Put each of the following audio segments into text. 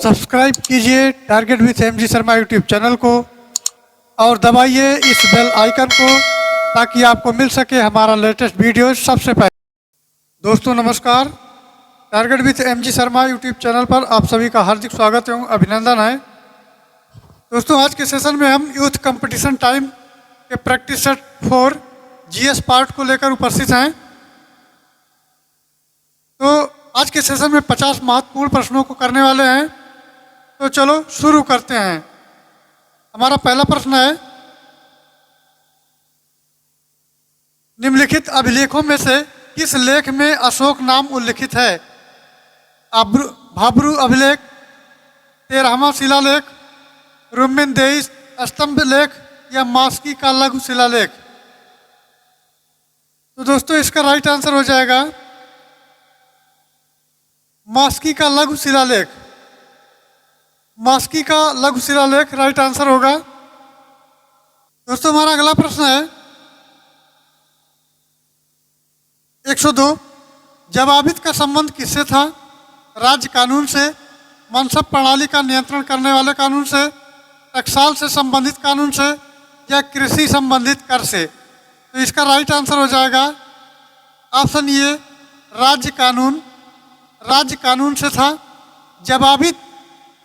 Subscribe कीजिए target with MG Sharma YouTube channel को और दबाइए इस बेल आइकन को ताकि आपको मिल सके हमारा लेटेस्ट वीडियो सबसे पहले। दोस्तों नमस्कार, target with MG Sharma YouTube channel पर आप सभी का हार्दिक स्वागत एवं अभिनंदन है। दोस्तों आज के सेशन में हम यूथ कंपटीशन टाइम के प्रैक्टिस सेट 4 जीएस पार्ट को लेकर उपस्थित हैं। तो आज के सेशन में 50 महत्वपूर्ण प्रश्नों को करने वाले हैं। तो चलो शुरू करते हैं। हमारा पहला प्रश्न है, निम्नलिखित अभिलेखों में से किस लेख में अशोक नाम उल्लिखित है? भाब्रू अभिलेख, 13वां शिलालेख, रुम्मिनदेई स्तंभ लेख या मास्की का लघु शिलालेख? तो दोस्तों इसका राइट आंसर हो जाएगा मास्की का लघु शिलालेख। मास्की का लघु शिलालेख राइट आंसर होगा। दोस्तों हमारा अगला प्रश्न है 102, जवाबित का संबंध किससे था? राज्य कानून से, मनसब प्रणाली का नियंत्रण करने वाले कानून से, टकसाल से संबंधित कानून से या कृषि संबंधित कर से? तो इसका राइट आंसर हो जाएगा ऑप्शन ए राज्य कानून। राज्य कानून से था। जवाबित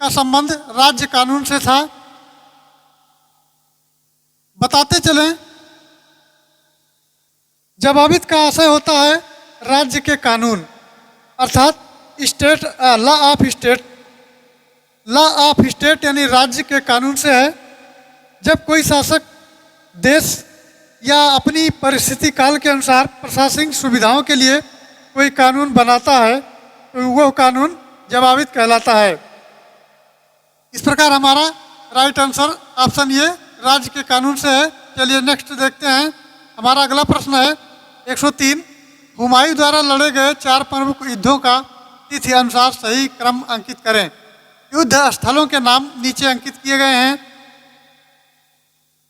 का संबंध राज्य कानून से था। बताते चलें, जवाबित का आशय होता है राज्य के कानून, अर्थात state law of state. Law of state यानी राज्य के कानून से है। जब कोई शासक देश या अपनी परिस्थिति काल के अनुसार प्रशासनिक सुविधाओं के लिए कोई कानून बनाता है तो वह कानून जवाबित कहलाता है। इस प्रकार हमारा राइट आंसर ऑप्शन ये राज्य के कानून से है। चलिए नेक्स्ट देखते हैं। हमारा अगला प्रश्न है 103, हुमायूं द्वारा लड़े गए 4 प्रमुख युद्धों का तिथि अनुसार सही क्रम अंकित करें। युद्ध स्थलों के नाम नीचे अंकित किए गए हैं।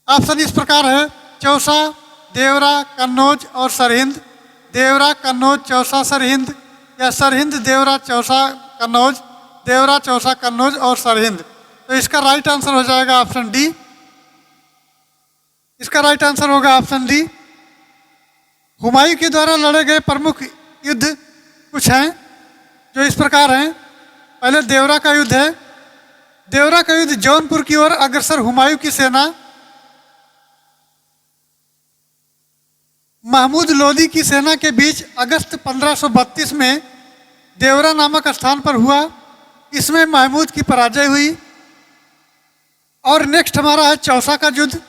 ऑप्शन इस प्रकार है, चौसा, देवरा, कन्नौज और सरहिंद। देवरा, कन्नौज, चौसा, सरहिंद या सरहिंद, देवरा, चौसा, कन्नौज, देवरा, चौसा, कन्नौज और सरहिंद? तो इसका राइट आंसर हो जाएगा ऑप्शन डी। इसका राइट आंसर होगा ऑप्शन डी। हुमायूं के द्वारा लड़े गए प्रमुख युद्ध कुछ हैं जो इस प्रकार हैं। पहले देवरा का युद्ध है। देवरा का युद्ध जौनपुर की ओर अग्रसर हुमायूं की सेना महमूद लोदी की सेना के बीच अगस्त 1532 में देवरा नामक स्थान पर हुआ। इसमें महमूद की पराजय हुई। और नेक्स्ट हमारा है चौसा का युद्ध।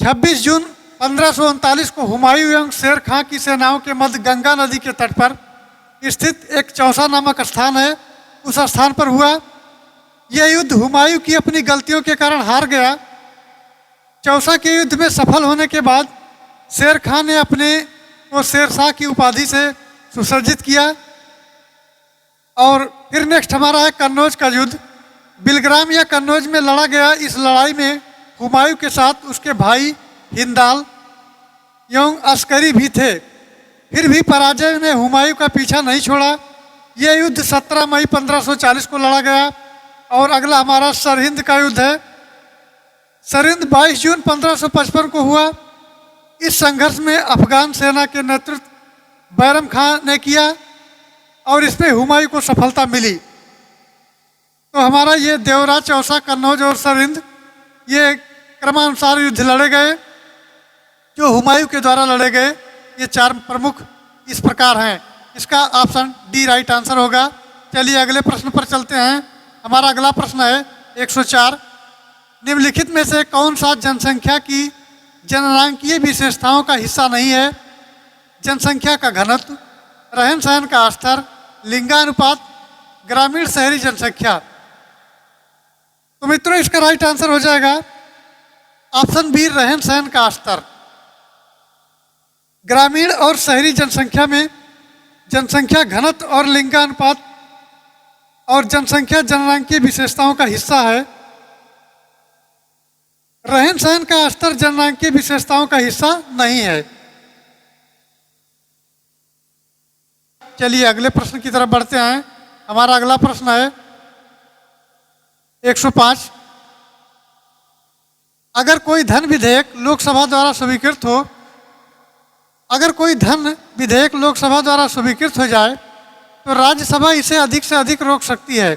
26 जून 1539 को हुमायूं एवं शेर खां की सेनाओं के मध्य गंगा नदी के तट पर स्थित एक चौसा नामक स्थान है, उस स्थान पर हुआ। यह युद्ध हुमायूं की अपनी गलतियों के कारण हार गया। चौसा के युद्ध में सफल होने के बाद शेर खां ने अपने को शेरशाह की उपाधि से सुसज्जित किया। और फिर नेक्स्ट हमारा है कन्नौज का युद्ध। बिलग्राम या कन्नौज में लड़ा गया। इस लड़ाई में हुमायूं के साथ उसके भाई हिंदाल एवं अस्करी भी थे। फिर भी पराजय ने हुमायूं का पीछा नहीं छोड़ा। यह युद्ध 17 मई 1540 को लड़ा गया। और अगला हमारा सरहिंद का युद्ध है। सरहिंद 22 जून 1555 को हुआ। इस संघर्ष में अफगान सेना के नेतृत्व बैरम खां ने किया और इसमें हुमायूं को सफलता मिली। तो हमारा ये देवरा, चौसा, कन्नौज और सरहिंद ये क्रमानुसार युद्ध लड़े गए जो हुमायूं के द्वारा लड़े गए। ये 4 प्रमुख इस प्रकार हैं। इसका ऑप्शन डी राइट आंसर होगा। चलिए अगले प्रश्न पर चलते हैं। हमारा अगला प्रश्न है 104, निम्नलिखित में से कौन सा जनसंख्या की जननांकीय विशेषताओं का हिस्सा नहीं है? जनसंख्या का घनत्व, रहन सहन का स्तर, लिंगानुपात, ग्रामीण शहरी जनसंख्या? तो मित्रों इसका राइट आंसर हो जाएगा ऑप्शन बी रहन सहन का स्तर। ग्रामीण और शहरी जनसंख्या में जनसंख्या घनत्व और लिंगानुपात और जनसंख्या जननांकीय विशेषताओं का हिस्सा है। रहन सहन का स्तर जननांकीय विशेषताओं का हिस्सा नहीं है। चलिए अगले प्रश्न की तरफ बढ़ते हैं। हमारा अगला प्रश्न है 105, अगर कोई धन विधेयक लोकसभा द्वारा स्वीकृत हो, अगर कोई धन विधेयक लोकसभा द्वारा स्वीकृत हो जाए तो राज्यसभा इसे अधिक से अधिक रोक सकती है।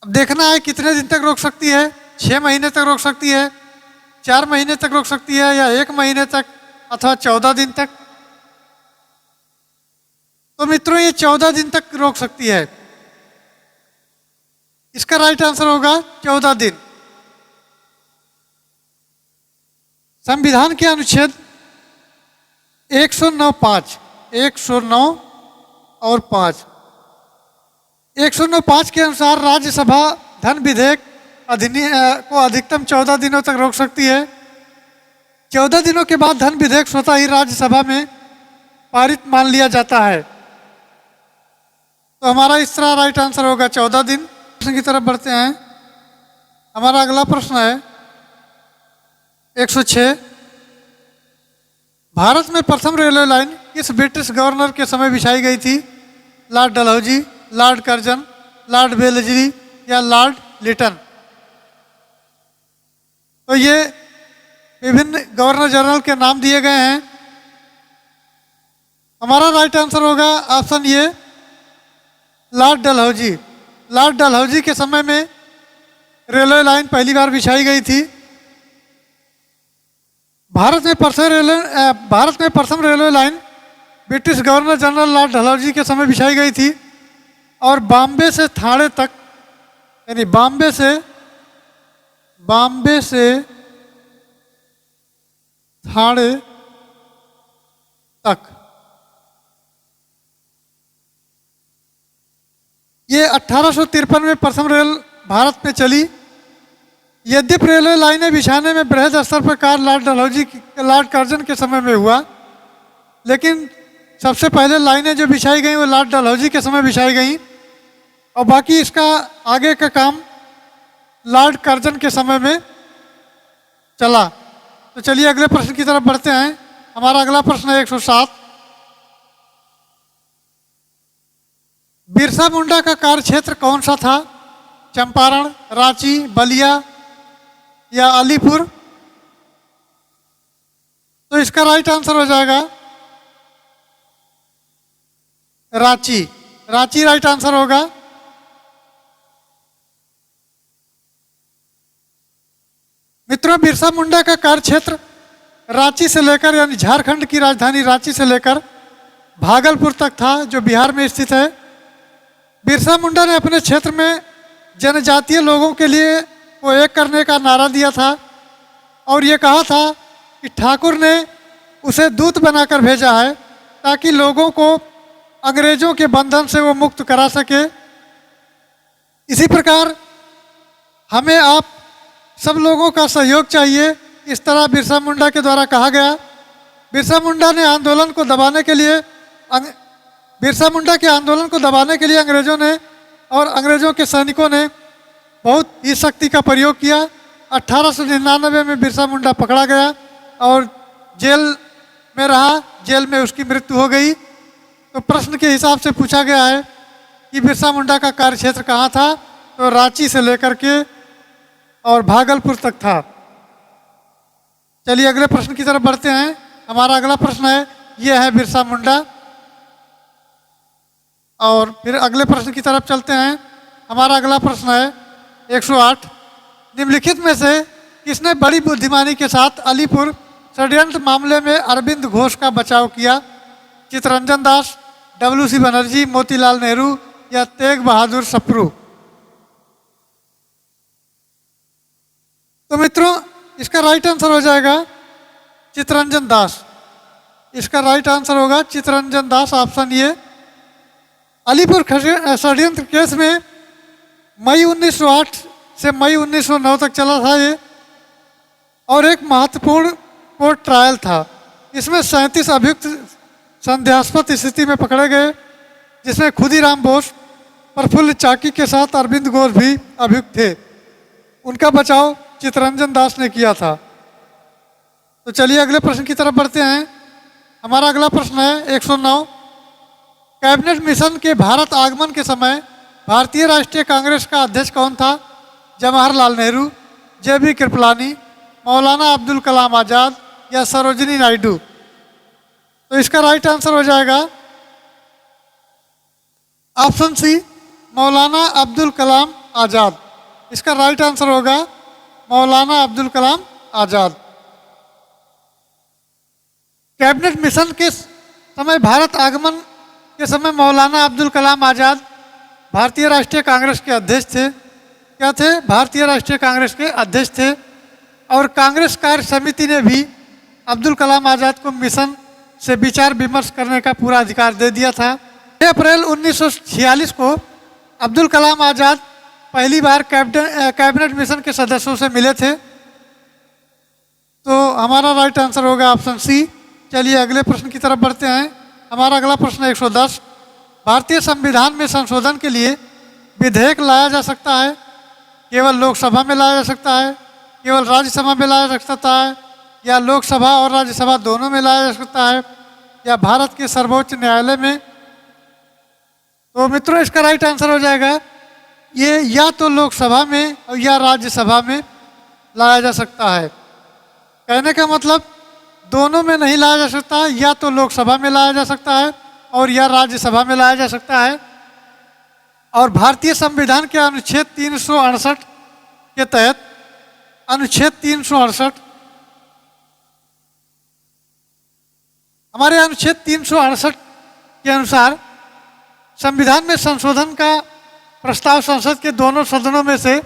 अब देखना है कितने दिन तक रोक सकती है। 6 महीने तक रोक सकती है, 4 महीने तक रोक सकती है, या 1 महीने तक, अथवा 14 दिन तक। तो मित्रों ये 14 दिन तक रोक सकती है। इसका राइट आंसर होगा 14 दिन। संविधान के अनुच्छेद 109(5), 109 और 5, 109(5) के अनुसार राज्यसभा धन विधेयक अधिनियम को अधिकतम 14 दिनों तक रोक सकती है। 14 दिनों के बाद धन विधेयक स्वतः ही राज्यसभा में पारित मान लिया जाता है। तो हमारा इस तरह राइट आंसर होगा 14 दिन। प्रश्न की तरफ बढ़ते हैं। हमारा अगला प्रश्न है 106, भारत में प्रथम रेलवे लाइन किस ब्रिटिश गवर्नर के समय बिछाई गई थी? Lord Dalhousie, Lord Curzon, Lord Wellesley या लॉर्ड लिटन? तो ये विभिन्न गवर्नर जनरल के नाम दिए गए हैं। हमारा राइट आंसर होगा option A, Lord Dalhousie. Lord Dalhousie के समय में रेलवे लाइन पहली बार बिछाई गई थी। भारत में प्रथम railway line British governor general Lord Dalhousie के समय बिछाई गई थी और बॉम्बे से थाने तक, यानी बॉम्बे से थाने तक, ये 1853 में प्रथम रेल भारत में चली। यद्यपि रेलवे लाइनें बिछाने में बृहद स्तर पर कार्य लॉर्ड कर्जन के समय में हुआ, लेकिन सबसे पहले लाइनें जो बिछाई गई वो लॉर्ड डलहौजी के समय बिछाई गई और बाकी इसका आगे का काम लॉर्ड कर्जन के समय में चला। तो चलिए अगले प्रश्न की तरफ बढ़ते हैं। हमारा अगला प्रश्न है 107, बिरसा मुंडा का कार्य क्षेत्र कौन सा था? चंपारण, रांची, बलिया या अलीपुर? तो इसका राइट आंसर हो जाएगा रांची। रांची राइट आंसर होगा। मित्रों, बिरसा मुंडा का कार्य क्षेत्र रांची से लेकर, यानी झारखंड की राजधानी रांची से लेकर भागलपुर तक था, जो बिहार में स्थित है। बिरसा मुंडा ने अपने क्षेत्र में जनजातीय लोगों के लिए को एक करने का नारा दिया था और ये कहा था कि ठाकुर ने उसे दूत बनाकर भेजा है ताकि लोगों को अंग्रेजों के बंधन से वो मुक्त करा सके। इसी प्रकार हमें आप सब लोगों का सहयोग चाहिए, इस तरह बिरसा मुंडा के द्वारा कहा गया। बिरसा मुंडा के आंदोलन को दबाने के लिए अंग्रेजों ने और अंग्रेजों के सैनिकों ने बहुत ही शक्ति का प्रयोग किया। 1899 में बिरसा मुंडा पकड़ा गया और जेल में रहा। जेल में उसकी मृत्यु हो गई। तो प्रश्न के हिसाब से पूछा गया है कि बिरसा मुंडा का कार्य क्षेत्र कहाँ था? तो रांची से लेकर के और भागलपुर तक था। चलिए अगले प्रश्न की तरफ बढ़ते हैं। हमारा अगला प्रश्न है, यह है बिरसा मुंडा। और फिर अगले प्रश्न की तरफ चलते हैं। हमारा अगला प्रश्न है 108, निम्नलिखित में से किसने बड़ी बुद्धिमानी के साथ अलीपुर षड्यंत्र मामले में अरविंद घोष का बचाव किया? चित्तरंजन दास, WC बनर्जी, मोतीलाल नेहरू या तेग बहादुर सप्रू? तो मित्रों, इसका राइट आंसर हो जाएगा चित्तरंजन दास। इसका राइट आंसर होगा चित्तरंजन दास, ऑप्शन ए। अलीपुर षड्यंत्र केस में मई 1908 से मई 1909 तक चला था ये, और एक महत्वपूर्ण कोर्ट ट्रायल था। इसमें 37 अभियुक्त संदेहास्पद स्थिति में पकड़े गए, जिसमें खुदीराम बोस, प्रफुल्ल चाकी के साथ अरविंद घोष भी अभियुक्त थे। उनका बचाव चित्तरंजन दास ने किया था। तो चलिए अगले प्रश्न की तरफ बढ़ते हैं। हमारा अगला प्रश्न है 109, कैबिनेट मिशन के भारत आगमन के समय भारतीय राष्ट्रीय कांग्रेस का अध्यक्ष कौन था? जवाहरलाल नेहरू, जेबी कृपलानी, मौलाना अब्दुल कलाम आज़ाद या सरोजिनी नायडू? तो इसका राइट आंसर हो जाएगा ऑप्शन सी, मौलाना अब्दुल कलाम आज़ाद। इसका राइट आंसर होगा मौलाना अब्दुल कलाम आज़ाद। कैबिनेट मिशन के समय भारत आगमन के समय मौलाना अब्दुल कलाम आज़ाद भारतीय राष्ट्रीय कांग्रेस के अध्यक्ष थे। क्या थे? भारतीय राष्ट्रीय कांग्रेस के अध्यक्ष थे। और कांग्रेस कार्य समिति ने भी अब्दुल कलाम आज़ाद को मिशन से विचार विमर्श करने का पूरा अधिकार दे दिया था। 6 अप्रैल 1946 को अब्दुल कलाम आज़ाद पहली बार कैबिनेट मिशन के सदस्यों से मिले थे। तो हमारा राइट आंसर होगा ऑप्शन सी। चलिए अगले प्रश्न की तरफ बढ़ते हैं। हमारा अगला प्रश्न 110। भारतीय संविधान में संशोधन के लिए विधेयक लाया जा सकता है? केवल लोकसभा में लाया जा सकता है, केवल राज्यसभा में लाया जा सकता है, या लोकसभा और राज्यसभा दोनों में लाया जा सकता है, या भारत के सर्वोच्च न्यायालय में? तो मित्रों इसका राइट आंसर हो जाएगा ये या तो लोकसभा में और या राज्यसभा में लाया जा सकता है। कहने का मतलब दोनों में नहीं लाया जा सकता है, या तो लोकसभा में लाया जा सकता है और या राज्यसभा में लाया जा सकता है। और भारतीय संविधान के अनुच्छेद 368 के तहत, अनुच्छेद 368, हमारे अनुच्छेद 368 के अनुसार संविधान में संशोधन का प्रस्ताव संसद के दोनों सदनों में से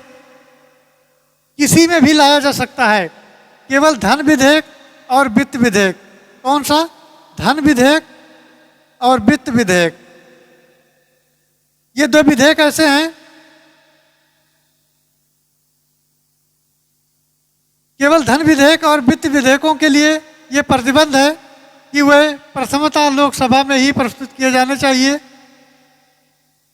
किसी में भी लाया जा सकता है, केवल धन विधेयक और वित्त विधेयक। कौन सा? धन विधेयक और वित्त विधेयक। ये दो विधेयक ऐसे हैं, केवल धन विधेयक और वित्त विधेयकों के लिए ये प्रतिबंध है कि वे प्रथमतः लोकसभा में ही प्रस्तुत किए जाने चाहिए।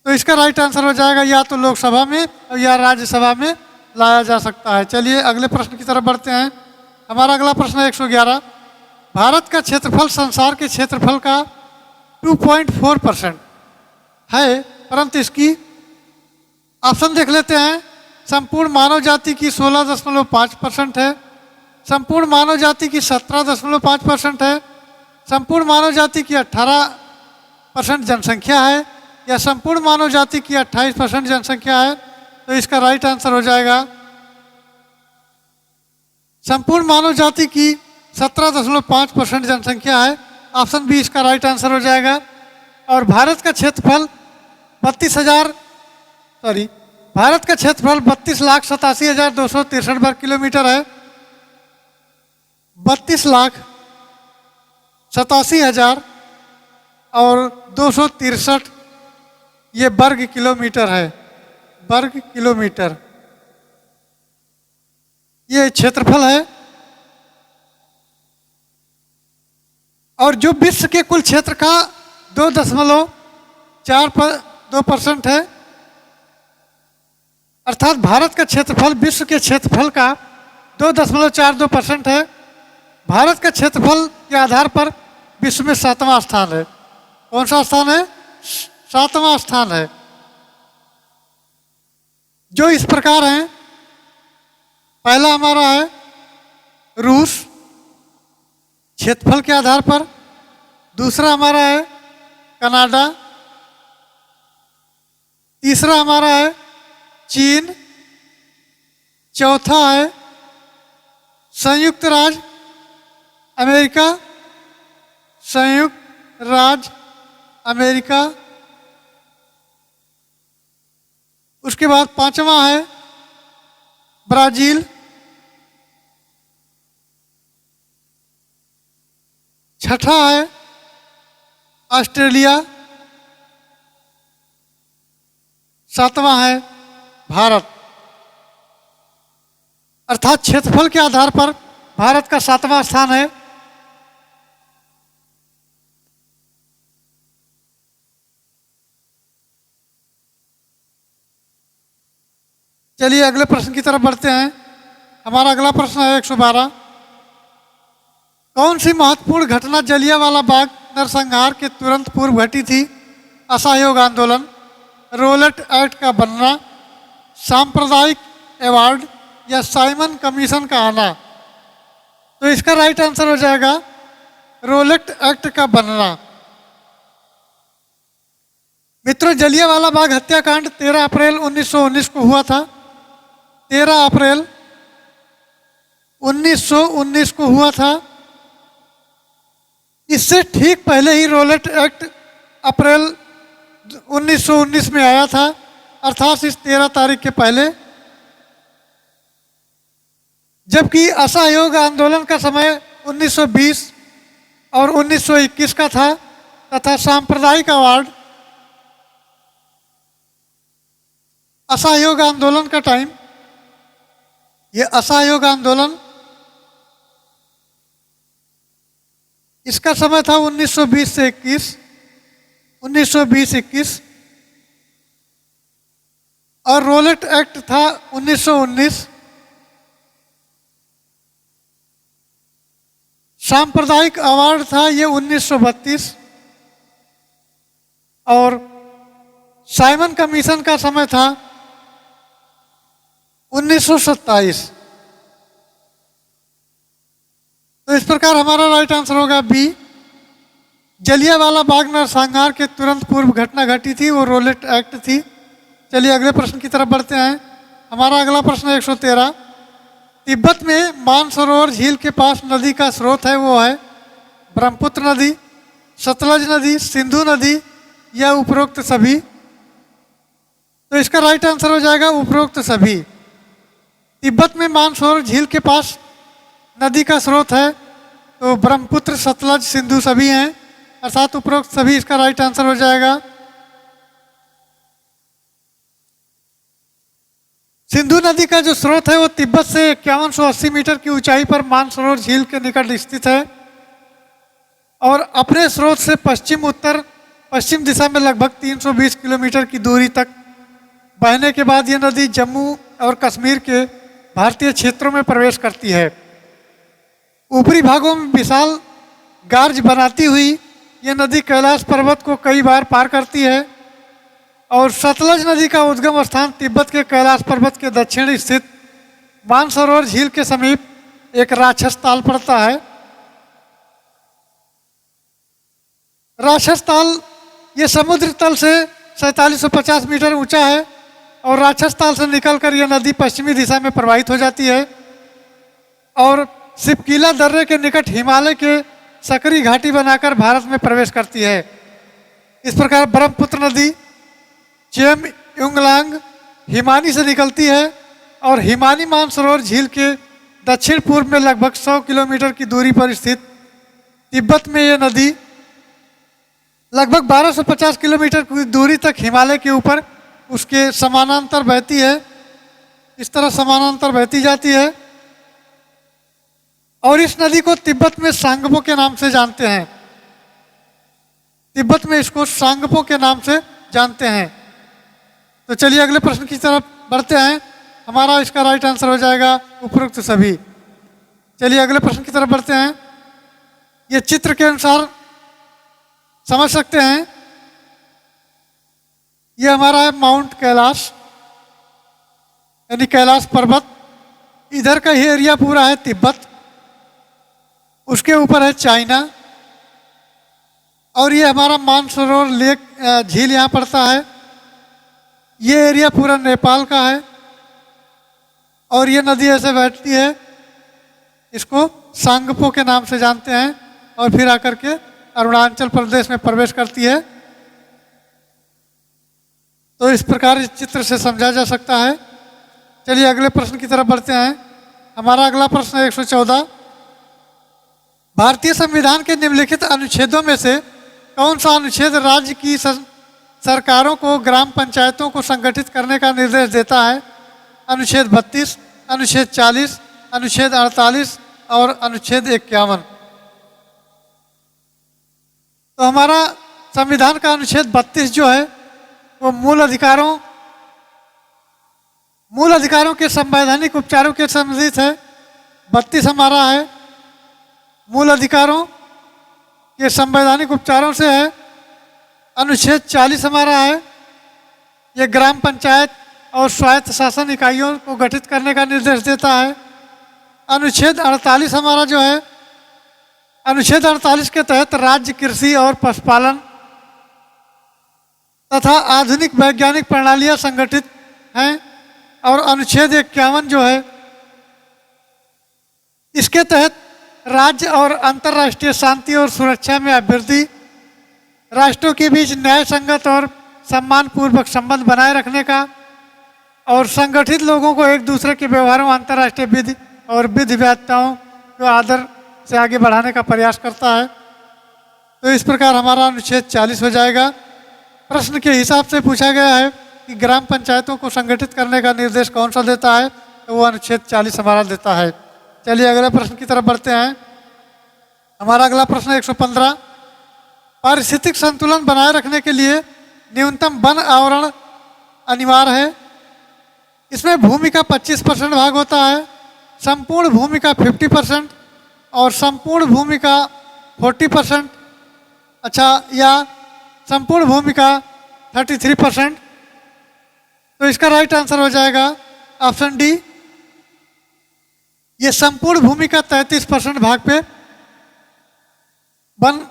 तो इसका राइट आंसर हो जाएगा या तो लोकसभा में और या राज्यसभा में लाया जा सकता है। चलिए अगले प्रश्न की तरफ बढ़ते हैं। हमारा अगला प्रश्न है 111। भारत का क्षेत्रफल संसार के क्षेत्रफल का 2.4% है, परंतु इसकी ऑप्शन देख लेते हैं। संपूर्ण मानव जाति की 16.5% है, संपूर्ण मानव जाति की 17.5% है, संपूर्ण मानव जाति की 18% जनसंख्या है, या संपूर्ण मानव जाति की 28% जनसंख्या है। तो इसका राइट आंसर हो जाएगा संपूर्ण मानव जाति की 17.5% जनसंख्या है। ऑप्शन बी इसका राइट आंसर हो जाएगा। और भारत का क्षेत्रफल 32,87,263 वर्ग किलोमीटर है। 32,87,000 और 263 ये वर्ग किलोमीटर है, वर्ग किलोमीटर ये क्षेत्रफल है। और जो विश्व के कुल क्षेत्र का 2.42% है, अर्थात भारत का क्षेत्रफल विश्व के क्षेत्रफल का 2.42% है। भारत का क्षेत्रफल के आधार पर विश्व में 7वां स्थान है। कौन सा स्थान है? 7वां स्थान है। जो इस प्रकार है, पहला हमारा है रूस क्षेत्रफल के आधार पर, दूसरा हमारा है कनाडा, तीसरा हमारा है चीन, चौथा है संयुक्त राज्य अमेरिका, संयुक्त राज्य अमेरिका। उसके बाद पांचवा है ब्राजील, छठा है ऑस्ट्रेलिया, सातवां है भारत। अर्थात क्षेत्रफल के आधार पर भारत का 7वां स्थान है। चलिए अगले प्रश्न की तरफ बढ़ते हैं। हमारा अगला प्रश्न है 112। कौन सी महत्वपूर्ण घटना जलियांवाला बाग नरसंहार के तुरंत पूर्व घटी थी? असहयोग आंदोलन, रोलेट एक्ट का बनना, सांप्रदायिक अवार्ड या साइमन कमीशन का आना। तो इसका राइट आंसर हो जाएगा रोलेट एक्ट का बनना। मित्रों, जलियांवाला बाग हत्याकांड 13 अप्रैल 1919 को हुआ था। 13 अप्रैल 1919 को हुआ था। इससे ठीक पहले ही रोलेट एक्ट अप्रैल 1919 में आया था, अर्थात इस 13 तारीख के पहले। जबकि असहयोग आंदोलन का समय 1920 और 1921 का था, तथा सांप्रदायिक अवार्ड असहयोग आंदोलन का टाइम, ये असहयोग आंदोलन इसका समय था 1920 से 21, 1920-21, और रोलेट एक्ट था 1919। सांप्रदायिक अवार्ड था ये 1932, और साइमन कमीशन का समय था 1927। तो इस प्रकार हमारा राइट आंसर होगा बी। जलियांवाला बाग नरसंहार के तुरंत पूर्व घटना घटी थी, वो रोलेट एक्ट थी। चलिए अगले प्रश्न की तरफ बढ़ते हैं। हमारा अगला प्रश्न है 113। तिब्बत में मानसरोवर झील के पास नदी का स्रोत है, वो है ब्रह्मपुत्र नदी, सतलज नदी, सिंधु नदी या उपरोक्त सभी। तो इसका राइट आंसर हो जाएगा उपरोक्त सभी। तिब्बत में मानसरोवर झील के पास नदी का स्रोत है, तो ब्रह्मपुत्र, सतलज, सिंधु सभी हैं, अर्थात उपरोक्त सभी इसका राइट आंसर हो जाएगा। सिंधु नदी का जो स्रोत है वो तिब्बत से 5180 मीटर की ऊंचाई पर मानसरोवर झील के निकट स्थित है, और अपने स्रोत से पश्चिम उत्तर पश्चिम दिशा में लगभग 320 किलोमीटर की दूरी तक बहने के बाद ये नदी जम्मू और कश्मीर के भारतीय क्षेत्रों में प्रवेश करती है। ऊपरी भागों में विशाल गार्ज बनाती हुई ये नदी कैलाश पर्वत को कई बार पार करती है, और सतलज नदी का उद्गम स्थान तिब्बत के कैलाश पर्वत के दक्षिण स्थित मानसरोवर झील के समीप एक राक्षस ताल पड़ता है। राक्षस ताल ये समुद्र तल से 4750 मीटर ऊंचा है, और राक्षस ताल से निकलकर यह नदी पश्चिमी दिशा में प्रवाहित हो जाती है और सिपकीला दर्रे के निकट हिमालय के सकरी घाटी बनाकर भारत में प्रवेश करती है। इस प्रकार ब्रह्मपुत्र नदी चेम युंगलांग हिमानी से निकलती है, और हिमानी मानसरोवर झील के दक्षिण पूर्व में लगभग 100 किलोमीटर की दूरी पर स्थित तिब्बत में यह नदी लगभग 1250 किलोमीटर की दूरी तक हिमालय के ऊपर उसके समानांतर बहती है। इस तरह समानांतर बहती जाती है, और इस नदी को तिब्बत में सांगपो के नाम से जानते हैं। तिब्बत में इसको सांगपो के नाम से जानते हैं। तो चलिए अगले प्रश्न की तरफ बढ़ते हैं। हमारा इसका राइट आंसर हो जाएगा उपरोक्त सभी। चलिए अगले प्रश्न की तरफ बढ़ते हैं। ये चित्र के अनुसार समझ सकते हैं। ये हमारा है माउंट कैलाश, यानी कैलाश पर्वत। इधर का ही एरिया पूरा है तिब्बत, उसके ऊपर है चाइना, और ये हमारा मानसरोवर लेक झील यहाँ पड़ता है। ये एरिया पूरा नेपाल का है, और ये नदी ऐसे बहती है, इसको सांगपो के नाम से जानते हैं, और फिर आकर के अरुणाचल प्रदेश में प्रवेश करती है। तो इस प्रकार इस चित्र से समझा जा सकता है। चलिए अगले प्रश्न की तरफ बढ़ते हैं। हमारा अगला प्रश्न है 114। भारतीय संविधान के निम्नलिखित अनुच्छेदों में से कौन सा अनुच्छेद राज्य की सरकारों को ग्राम पंचायतों को संगठित करने का निर्देश देता है? अनुच्छेद 32, अनुच्छेद 40, अनुच्छेद 48 और अनुच्छेद 51। तो हमारा संविधान का अनुच्छेद 32 जो है वो मूल अधिकारों के संवैधानिक उपचारों के संबंधित है। 32 हमारा है मूल अधिकारों के संवैधानिक उपचारों से है। अनुच्छेद 40 हमारा है ये ग्राम पंचायत और स्वायत्त शासन इकाइयों को गठित करने का निर्देश देता है। अनुच्छेद 48 हमारा जो है, अनुच्छेद 48 के तहत राज्य कृषि और पशुपालन तथा आधुनिक वैज्ञानिक प्रणालियां संगठित हैं। और अनुच्छेद 51 जो है, इसके तहत राज्य और अंतर्राष्ट्रीय शांति और सुरक्षा में अभिवृद्धि, राष्ट्रों के बीच न्याय संगत और सम्मानपूर्वक संबंध बनाए रखने का और संगठित लोगों को एक दूसरे के व्यवहारों, अंतर्राष्ट्रीय विधि और विधि व्यवस्थाओं को आदर से आगे बढ़ाने का प्रयास करता है। तो इस प्रकार हमारा अनुच्छेद 40 हो जाएगा। प्रश्न के हिसाब से पूछा गया है कि ग्राम पंचायतों को संगठित करने का निर्देश कौन सा देता है, तो वो अनुच्छेद 40 हमारा देता है। चलिए अगले प्रश्न की तरफ बढ़ते हैं। हमारा अगला प्रश्न 115, पारिस्थितिक संतुलन बनाए रखने के लिए न्यूनतम वन आवरण अनिवार्य है। इसमें भूमि का 25% भाग होता है, संपूर्ण भूमि का 50% और संपूर्ण भूमि का 40%, अच्छा, या संपूर्ण भूमि का 33%। तो इसका राइट आंसर हो जाएगा ऑप्शन डी। ये संपूर्ण भूमि का 33% भाग पे वन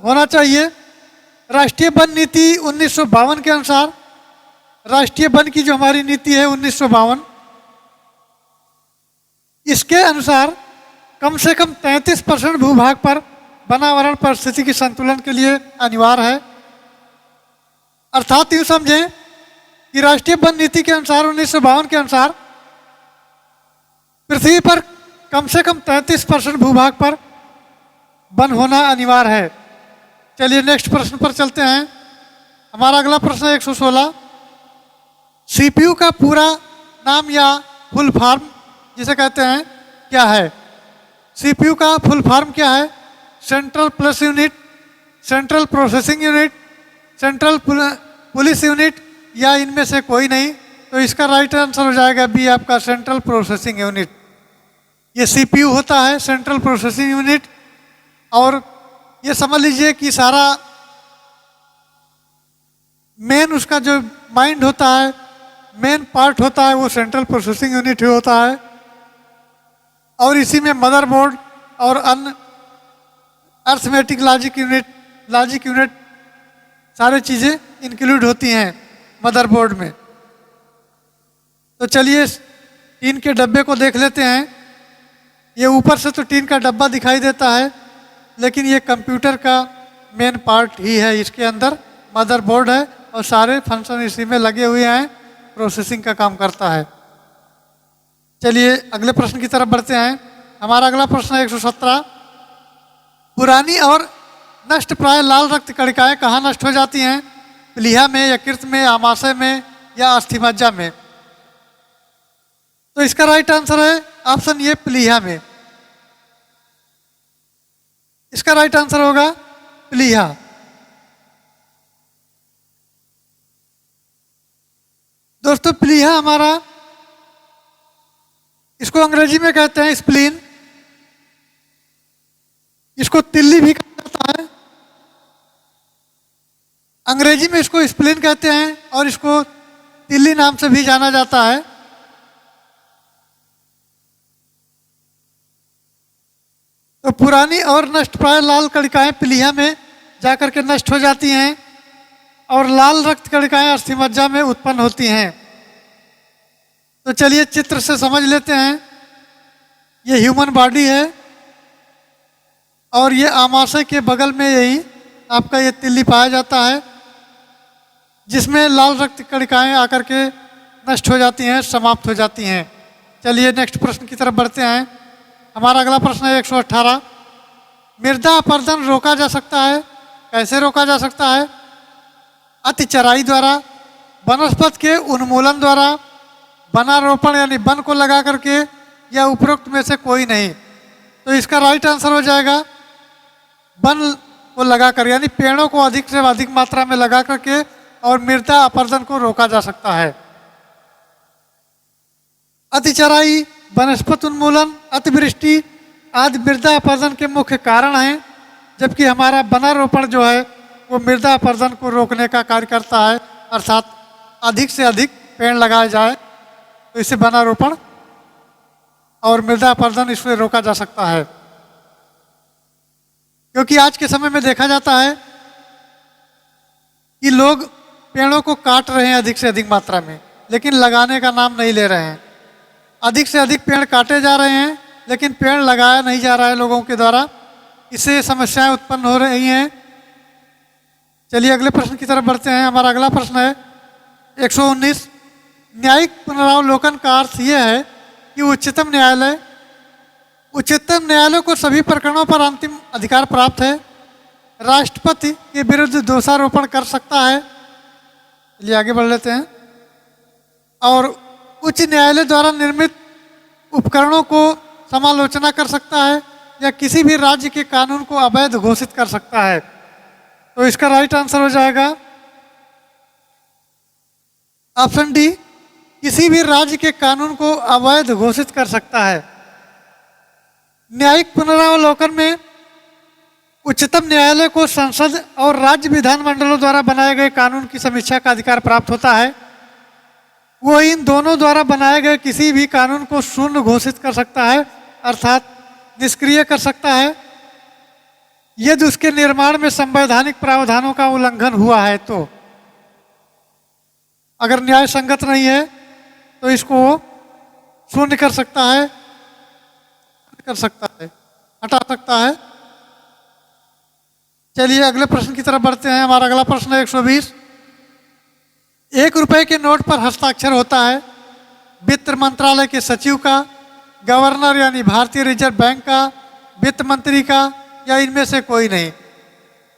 होना चाहिए। राष्ट्रीय वन नीति 1952 के अनुसार, राष्ट्रीय वन की जो हमारी नीति है 1952, इसके अनुसार कम से कम 33% भूभाग पर वनावरण परिस्थितिकी संतुलन के लिए अनिवार्य है। अर्थात यूँ समझें कि राष्ट्रीय वन नीति के अनुसार 1952 के अनुसार पृथ्वी पर कम से कम 33% भूभाग पर वन होना अनिवार्य है। चलिए नेक्स्ट प्रश्न पर चलते हैं। हमारा अगला प्रश्न 116, सीपीयू का पूरा नाम या फुल फॉर्म जिसे कहते हैं क्या है? सीपीयू का फुल फॉर्म क्या है? Central plus unit, central processing unit, central police unit, या इनमें से कोई नहीं। तो इसका राइट आंसर हो जाएगा बी, आपका सेंट्रल प्रोसेसिंग यूनिट। ये सीपीयू होता है, सेंट्रल प्रोसेसिंग यूनिट। और ये समझ लीजिए कि सारा मेन उसका जो माइंड होता है, मेन पार्ट होता है, वो सेंट्रल प्रोसेसिंग यूनिट ही होता है। और इसी में मदरबोर्ड और अन्य अर्थमेटिक लॉजिक यूनिट सारी चीज़ें इंक्लूड होती हैं मदरबोर्ड में। तो चलिए टीन के डब्बे को देख लेते हैं। ये ऊपर से तो टीन का डब्बा दिखाई देता है, लेकिन ये कंप्यूटर का मेन पार्ट ही है। इसके अंदर मदरबोर्ड है और सारे फंक्शन इसी में लगे हुए हैं, प्रोसेसिंग का काम करता है। चलिए अगले प्रश्न की तरफ बढ़ते हैं। हमारा अगला प्रश्न है 117, पुरानी और नष्ट प्राय लाल रक्त कणिकाएं कहाँ नष्ट हो जाती हैं? प्लीहा में, यकृत में, आमाशय में, या अस्थिमज्जा में? तो इसका राइट आंसर है ऑप्शन ए, प्लीहा में। इसका राइट आंसर होगा प्लीहा। दोस्तों प्लीहा हमारा, इसको अंग्रेजी में कहते हैं स्प्लीन, इसको तिल्ली भी कहा जाता है। अंग्रेजी में इसको स्प्लीन कहते हैं और इसको तिल्ली नाम से भी जाना जाता है। तो पुरानी और नष्ट प्राय लाल कणिकाएं प्लीहा में जाकर के नष्ट हो जाती हैं और लाल रक्त कणिकाएं अस्थिमज्जा में उत्पन्न होती हैं। तो चलिए चित्र से समझ लेते हैं। ये ह्यूमन बॉडी है और ये आमाशय के बगल में यही आपका ये तिल्ली पाया जाता है, जिसमें लाल रक्त कणिकाएं आकर के नष्ट हो जाती हैं, समाप्त हो जाती हैं। चलिए नेक्स्ट प्रश्न की तरफ बढ़ते हैं। हमारा अगला प्रश्न है 118, मृदा अपरदन रोका जा सकता है? कैसे रोका जा सकता है? अति चराई द्वारा, वनस्पति के उन्मूलन द्वारा, वनारोपण यानी वन को लगा करके, या उपरोक्त में से कोई नहीं। तो इसका राइट आंसर हो जाएगा वन को लगा कर, यानी पेड़ों को अधिक से अधिक मात्रा में लगा करके और मृदा अपरदन को रोका जा सकता है। अति चराई, वनस्पति उन्मूलन, अतिवृष्टि आदि मृदा अपरदन के मुख्य कारण हैं, जबकि हमारा वनारोपण जो है वो मृदा अपरदन को रोकने का कार्य करता है, अर्थात अधिक से अधिक पेड़ लगाए जाए तो इससे वनारोपण और मृदा अपरदन इससे रोका जा सकता है। क्योंकि आज के समय में देखा जाता है कि लोग पेड़ों को काट रहे हैं अधिक से अधिक मात्रा में, लेकिन लगाने का नाम नहीं ले रहे हैं। अधिक से अधिक पेड़ काटे जा रहे हैं लेकिन पेड़ लगाया नहीं जा रहा है लोगों के द्वारा, इससे समस्याएं उत्पन्न हो रही हैं। चलिए अगले प्रश्न की तरफ बढ़ते हैं। हमारा अगला प्रश्न है 119। न्यायिक पुनरावलोकन का अर्थ यह है कि उच्चतम न्यायालय को सभी प्रकरणों पर अंतिम अधिकार प्राप्त है। राष्ट्रपति के विरुद्ध दोषारोपण कर सकता है। चलिए आगे बढ़ लेते हैं। और उच्च न्यायालय द्वारा निर्मित उपकरणों को समालोचना कर सकता है या किसी भी राज्य के कानून को अवैध घोषित कर सकता है। तो इसका राइट आंसर हो जाएगा ऑप्शन डी, किसी भी राज्य के कानून को अवैध घोषित कर सकता है। न्यायिक पुनरावलोकन में उच्चतम न्यायालय को संसद और राज्य विधानमंडलों द्वारा बनाए गए कानून की समीक्षा का अधिकार प्राप्त होता है। वो इन दोनों द्वारा बनाए गए किसी भी कानून को शून्य घोषित कर सकता है, अर्थात निष्क्रिय कर सकता है, यदि उसके निर्माण में संवैधानिक प्रावधानों का उल्लंघन हुआ है। तो अगर न्याय संगत नहीं है तो इसको शून्य कर सकता है, हटा सकता है। चलिए अगले प्रश्न की तरफ बढ़ते हैं। हमारा अगला प्रश्न है 120। 1 रुपए के नोट पर हस्ताक्षर होता है वित्त मंत्रालय के सचिव का, गवर्नर यानी भारतीय रिजर्व बैंक का, वित्त मंत्री का, या इनमें से कोई नहीं।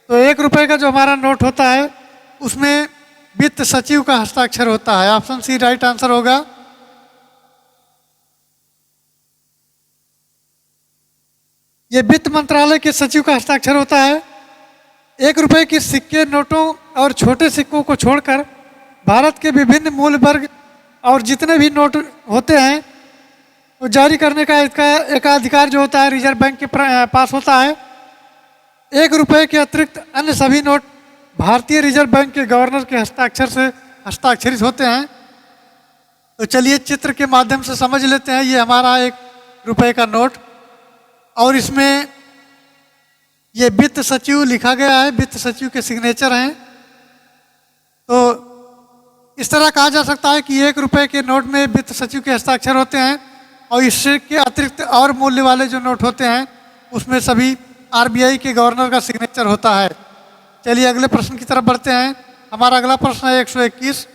तो 1 रुपए का जो हमारा नोट होता है उसमें वित्त सचिव का हस्ताक्षर होता है। ऑप्शन सी राइट आंसर होगा। ये वित्त मंत्रालय के सचिव का हस्ताक्षर होता है। 1 रुपए के सिक्के, नोटों और छोटे सिक्कों को छोड़कर भारत के विभिन्न मूल्य वर्ग और जितने भी नोट होते हैं वो जारी करने का एकाधिकार जो होता है रिजर्व बैंक के पास होता है। 1 रुपए के अतिरिक्त अन्य सभी नोट भारतीय रिजर्व बैंक के गवर्नर के हस्ताक्षर से हस्ताक्षरित होते हैं। तो चलिए चित्र के माध्यम से समझ लेते हैं। ये हमारा 1 रुपए का नोट और इसमें ये वित्त सचिव लिखा गया है, वित्त सचिव के सिग्नेचर हैं। तो इस तरह कहा जा सकता है कि 1 रुपए के नोट में वित्त सचिव के हस्ताक्षर होते हैं और इससे के अतिरिक्त और मूल्य वाले जो नोट होते हैं उसमें सभी आरबीआई के गवर्नर का सिग्नेचर होता है। चलिए अगले प्रश्न की तरफ बढ़ते हैं। हमारा अगला प्रश्न है 121।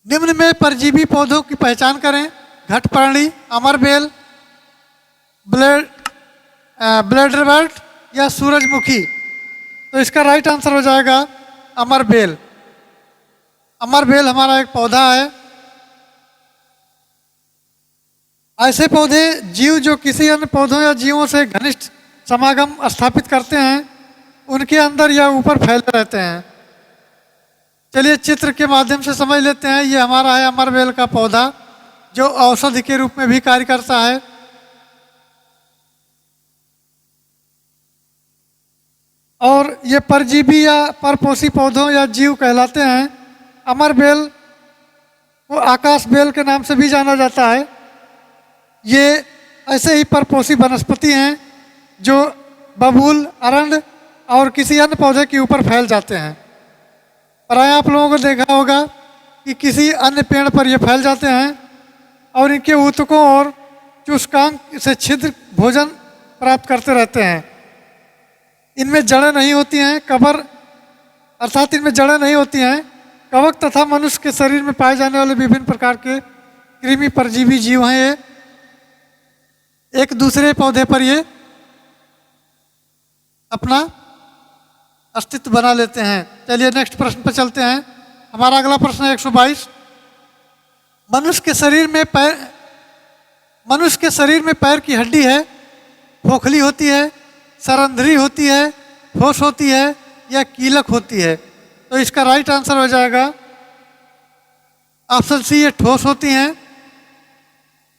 निम्न में परजीवी पौधों की पहचान करें। घटपर्णी, अमरबेल, ब्लेडरवर्ट या सूरजमुखी। तो इसका राइट आंसर हो जाएगा अमरबेल। अमरबेल हमारा एक पौधा है। ऐसे पौधे जीव जो किसी अन्य पौधों या जीवों से घनिष्ठ समागम स्थापित करते हैं उनके अंदर या ऊपर फैले रहते हैं। चलिए चित्र के माध्यम से समझ लेते हैं। ये हमारा है अमरबेल का पौधा जो औषधि के रूप में भी कार्य करता है। और ये परजीवी या परपोषी पौधों या जीव कहलाते हैं। अमरबेल को आकाश बेल के नाम से भी जाना जाता है। ये ऐसे ही परपोषी वनस्पति हैं जो बबूल, अरंड और किसी अन्य पौधे के ऊपर फैल जाते हैं। प्रायः आप लोगों को देखा होगा कि किसी अन्य पेड़ पर ये फैल जाते हैं और इनके ऊतकों और चुस्कांक से छिद्र भोजन प्राप्त करते रहते हैं। इनमें जड़ें नहीं होती हैं, अर्थात इनमें जड़ें नहीं होती हैं। कवक तथा मनुष्य के शरीर में पाए जाने वाले विभिन्न प्रकार के कृमि परजीवी जीव हैं। ये एक दूसरे पौधे पर ये अपना अस्तित्व बना लेते हैं। चलिए नेक्स्ट प्रश्न पर चलते हैं। हमारा अगला प्रश्न है 122। मनुष्य के शरीर में पैर की हड्डी है, खोखली होती है, सरंध्री होती है, ठोस होती है या कीलक होती है। तो इसका राइट आंसर हो जाएगा ऑप्शन सी, ये ठोस होती हैं।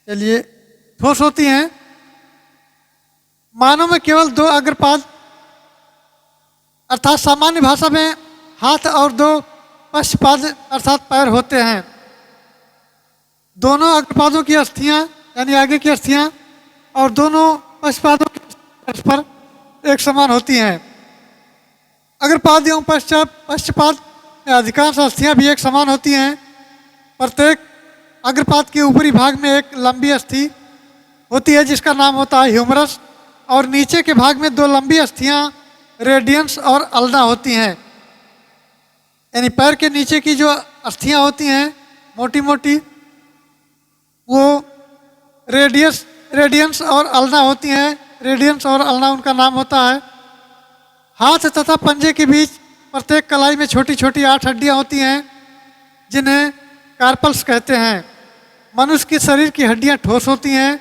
चलिए ठोस होती हैं। मानव में केवल 2 अग्रपाद अर्थात सामान्य भाषा में हाथ और दो पश्चपाद अर्थात पैर होते हैं। दोनों अग्रपादों की अस्थियां यानी आगे की अस्थियां और दोनों पश्चपादों की परस्पर एक समान होती हैं। अग्रपाद एवं पश्चपाद में अधिकांश अस्थियां भी एक समान होती हैं। प्रत्येक अग्रपाद के ऊपरी भाग में एक लंबी अस्थि होती है जिसका नाम होता है ह्यूमरस, और नीचे के भाग में दो लंबी अस्थियां रेडियंस और अल्ना होती हैं। यानी पैर के नीचे की जो अस्थियां होती हैं मोटी मोटी, वो रेडियंस और अल्ना होती हैं। रेडियंस और अल्ना उनका नाम होता है। हाथ तथा पंजे के बीच प्रत्येक कलाई में छोटी छोटी 8 हड्डियां होती हैं जिन्हें कार्पल्स कहते हैं। मनुष्य के शरीर की हड्डियां ठोस होती हैं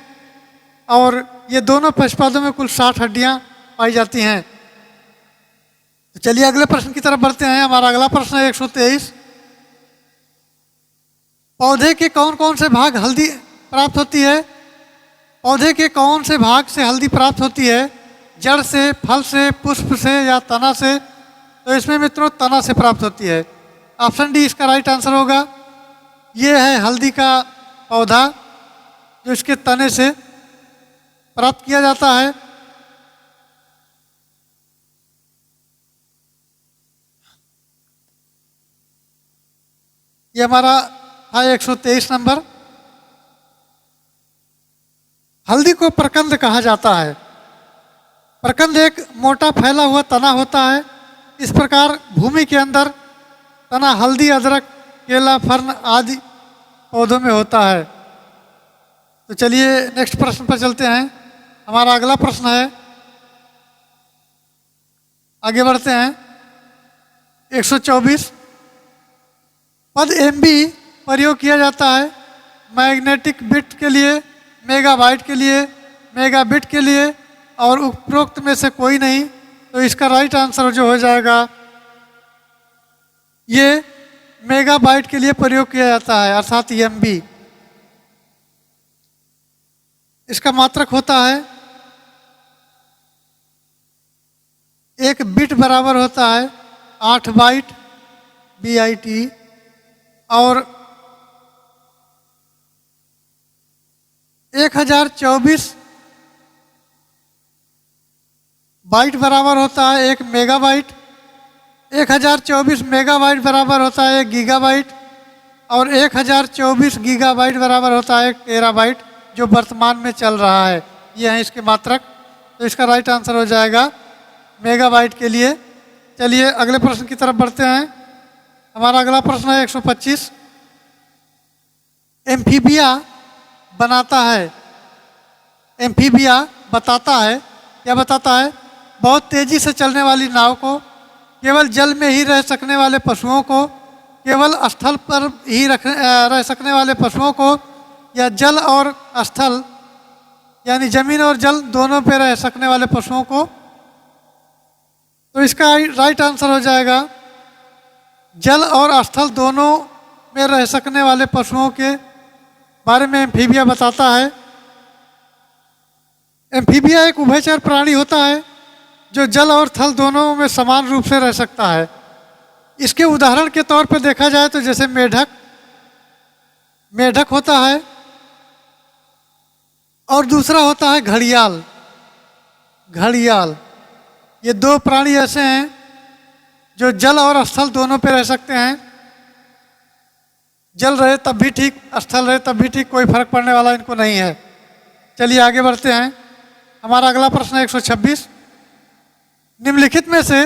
और ये दोनों पश्चपादों में कुल 60 हड्डियां पाई जाती हैं। तो चलिए अगले प्रश्न की तरफ बढ़ते हैं। हमारा अगला प्रश्न है 123। पौधे के कौन कौन से भाग हल्दी प्राप्त होती है? पौधे के कौन से भाग से हल्दी प्राप्त होती है? जड़ से, फल से, पुष्प से या तना से? तो इसमें मित्रों तना से प्राप्त होती है। ऑप्शन डी इसका राइट आंसर होगा। ये है हल्दी का पौधा जो इसके तने से प्राप्त किया जाता है। ये हमारा है 123 नंबर। हल्दी को प्रकंद कहा जाता है। प्रकंद एक मोटा फैला हुआ तना होता है। इस प्रकार भूमि के अंदर तना हल्दी, अदरक, केला, फर्न आदि पौधों में होता है। तो चलिए नेक्स्ट प्रश्न पर चलते हैं। हमारा अगला प्रश्न है, आगे बढ़ते हैं, 124। पद एमबी प्रयोग किया जाता है मैग्नेटिक बिट के लिए, मेगाबाइट के लिए, मेगाबिट के लिए और उपरोक्त में से कोई नहीं। तो इसका राइट आंसर जो हो जाएगा, ये मेगाबाइट के लिए प्रयोग किया जाता है अर्थात एमबी। इसका मात्रक होता है, एक बिट बराबर होता है 8 बाइट BIT और 1024 बाइट बराबर होता है 1 मेगाबाइट। 1024 मेगाबाइट बराबर होता है 1 गीगाबाइट और 1024 गीगाबाइट बराबर होता है 1 टेराबाइट, जो वर्तमान में चल रहा है। ये है इसके मात्रक। तो इसका राइट आंसर हो जाएगा मेगाबाइट के लिए। चलिए अगले प्रश्न की तरफ बढ़ते हैं। हमारा अगला प्रश्न है 125। एम्फीबिया बनाता है, एम्फीबिया बताता है, क्या बताता है? बहुत तेजी से चलने वाली नाव को, केवल जल में ही रह सकने वाले पशुओं को, केवल स्थल पर ही रह सकने वाले पशुओं को, या जल और स्थल यानी जमीन और जल दोनों पे रह सकने वाले पशुओं को। तो इसका राइट आंसर हो जाएगा, जल और स्थल दोनों में रह सकने वाले पशुओं के बारे में एम्फीबिया बताता है। एम्फीबिया एक उभयचर प्राणी होता है जो जल और थल दोनों में समान रूप से रह सकता है। इसके उदाहरण के तौर पर देखा जाए तो जैसे मेढक, मेढक होता है और दूसरा होता है घड़ियाल। घड़ियाल, ये दो प्राणी ऐसे हैं जो जल और स्थल दोनों पे रह सकते हैं। जल रहे तब भी ठीक, स्थल रहे तब भी ठीक, कोई फर्क पड़ने वाला इनको नहीं है। चलिए आगे बढ़ते हैं। हमारा अगला प्रश्न है 126। निम्नलिखित में से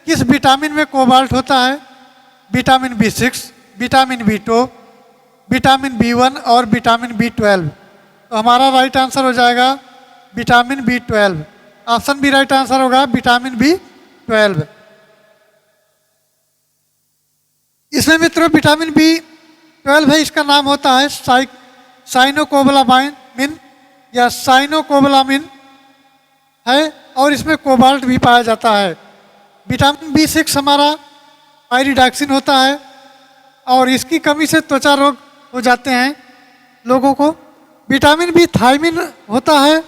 किस विटामिन में कोबाल्ट होता है? Vitamin B6, vitamin B2, vitamin B1 और विटामिन B12। तो हमारा राइट आंसर हो जाएगा vitamin B12। Option B right answer होगा, विटामिन B12। इसमें मित्रों विटामिन B12 है, इसका नाम होता है साइनोकोबालामिन या साइनोकोबालामिन है और इसमें कोबाल्ट भी पाया जाता है। विटामिन B6 हमारा पायरिडॉक्सिन होता है और इसकी कमी से त्वचा रोग हो जाते हैं लोगों को। विटामिन B थायमिन होता है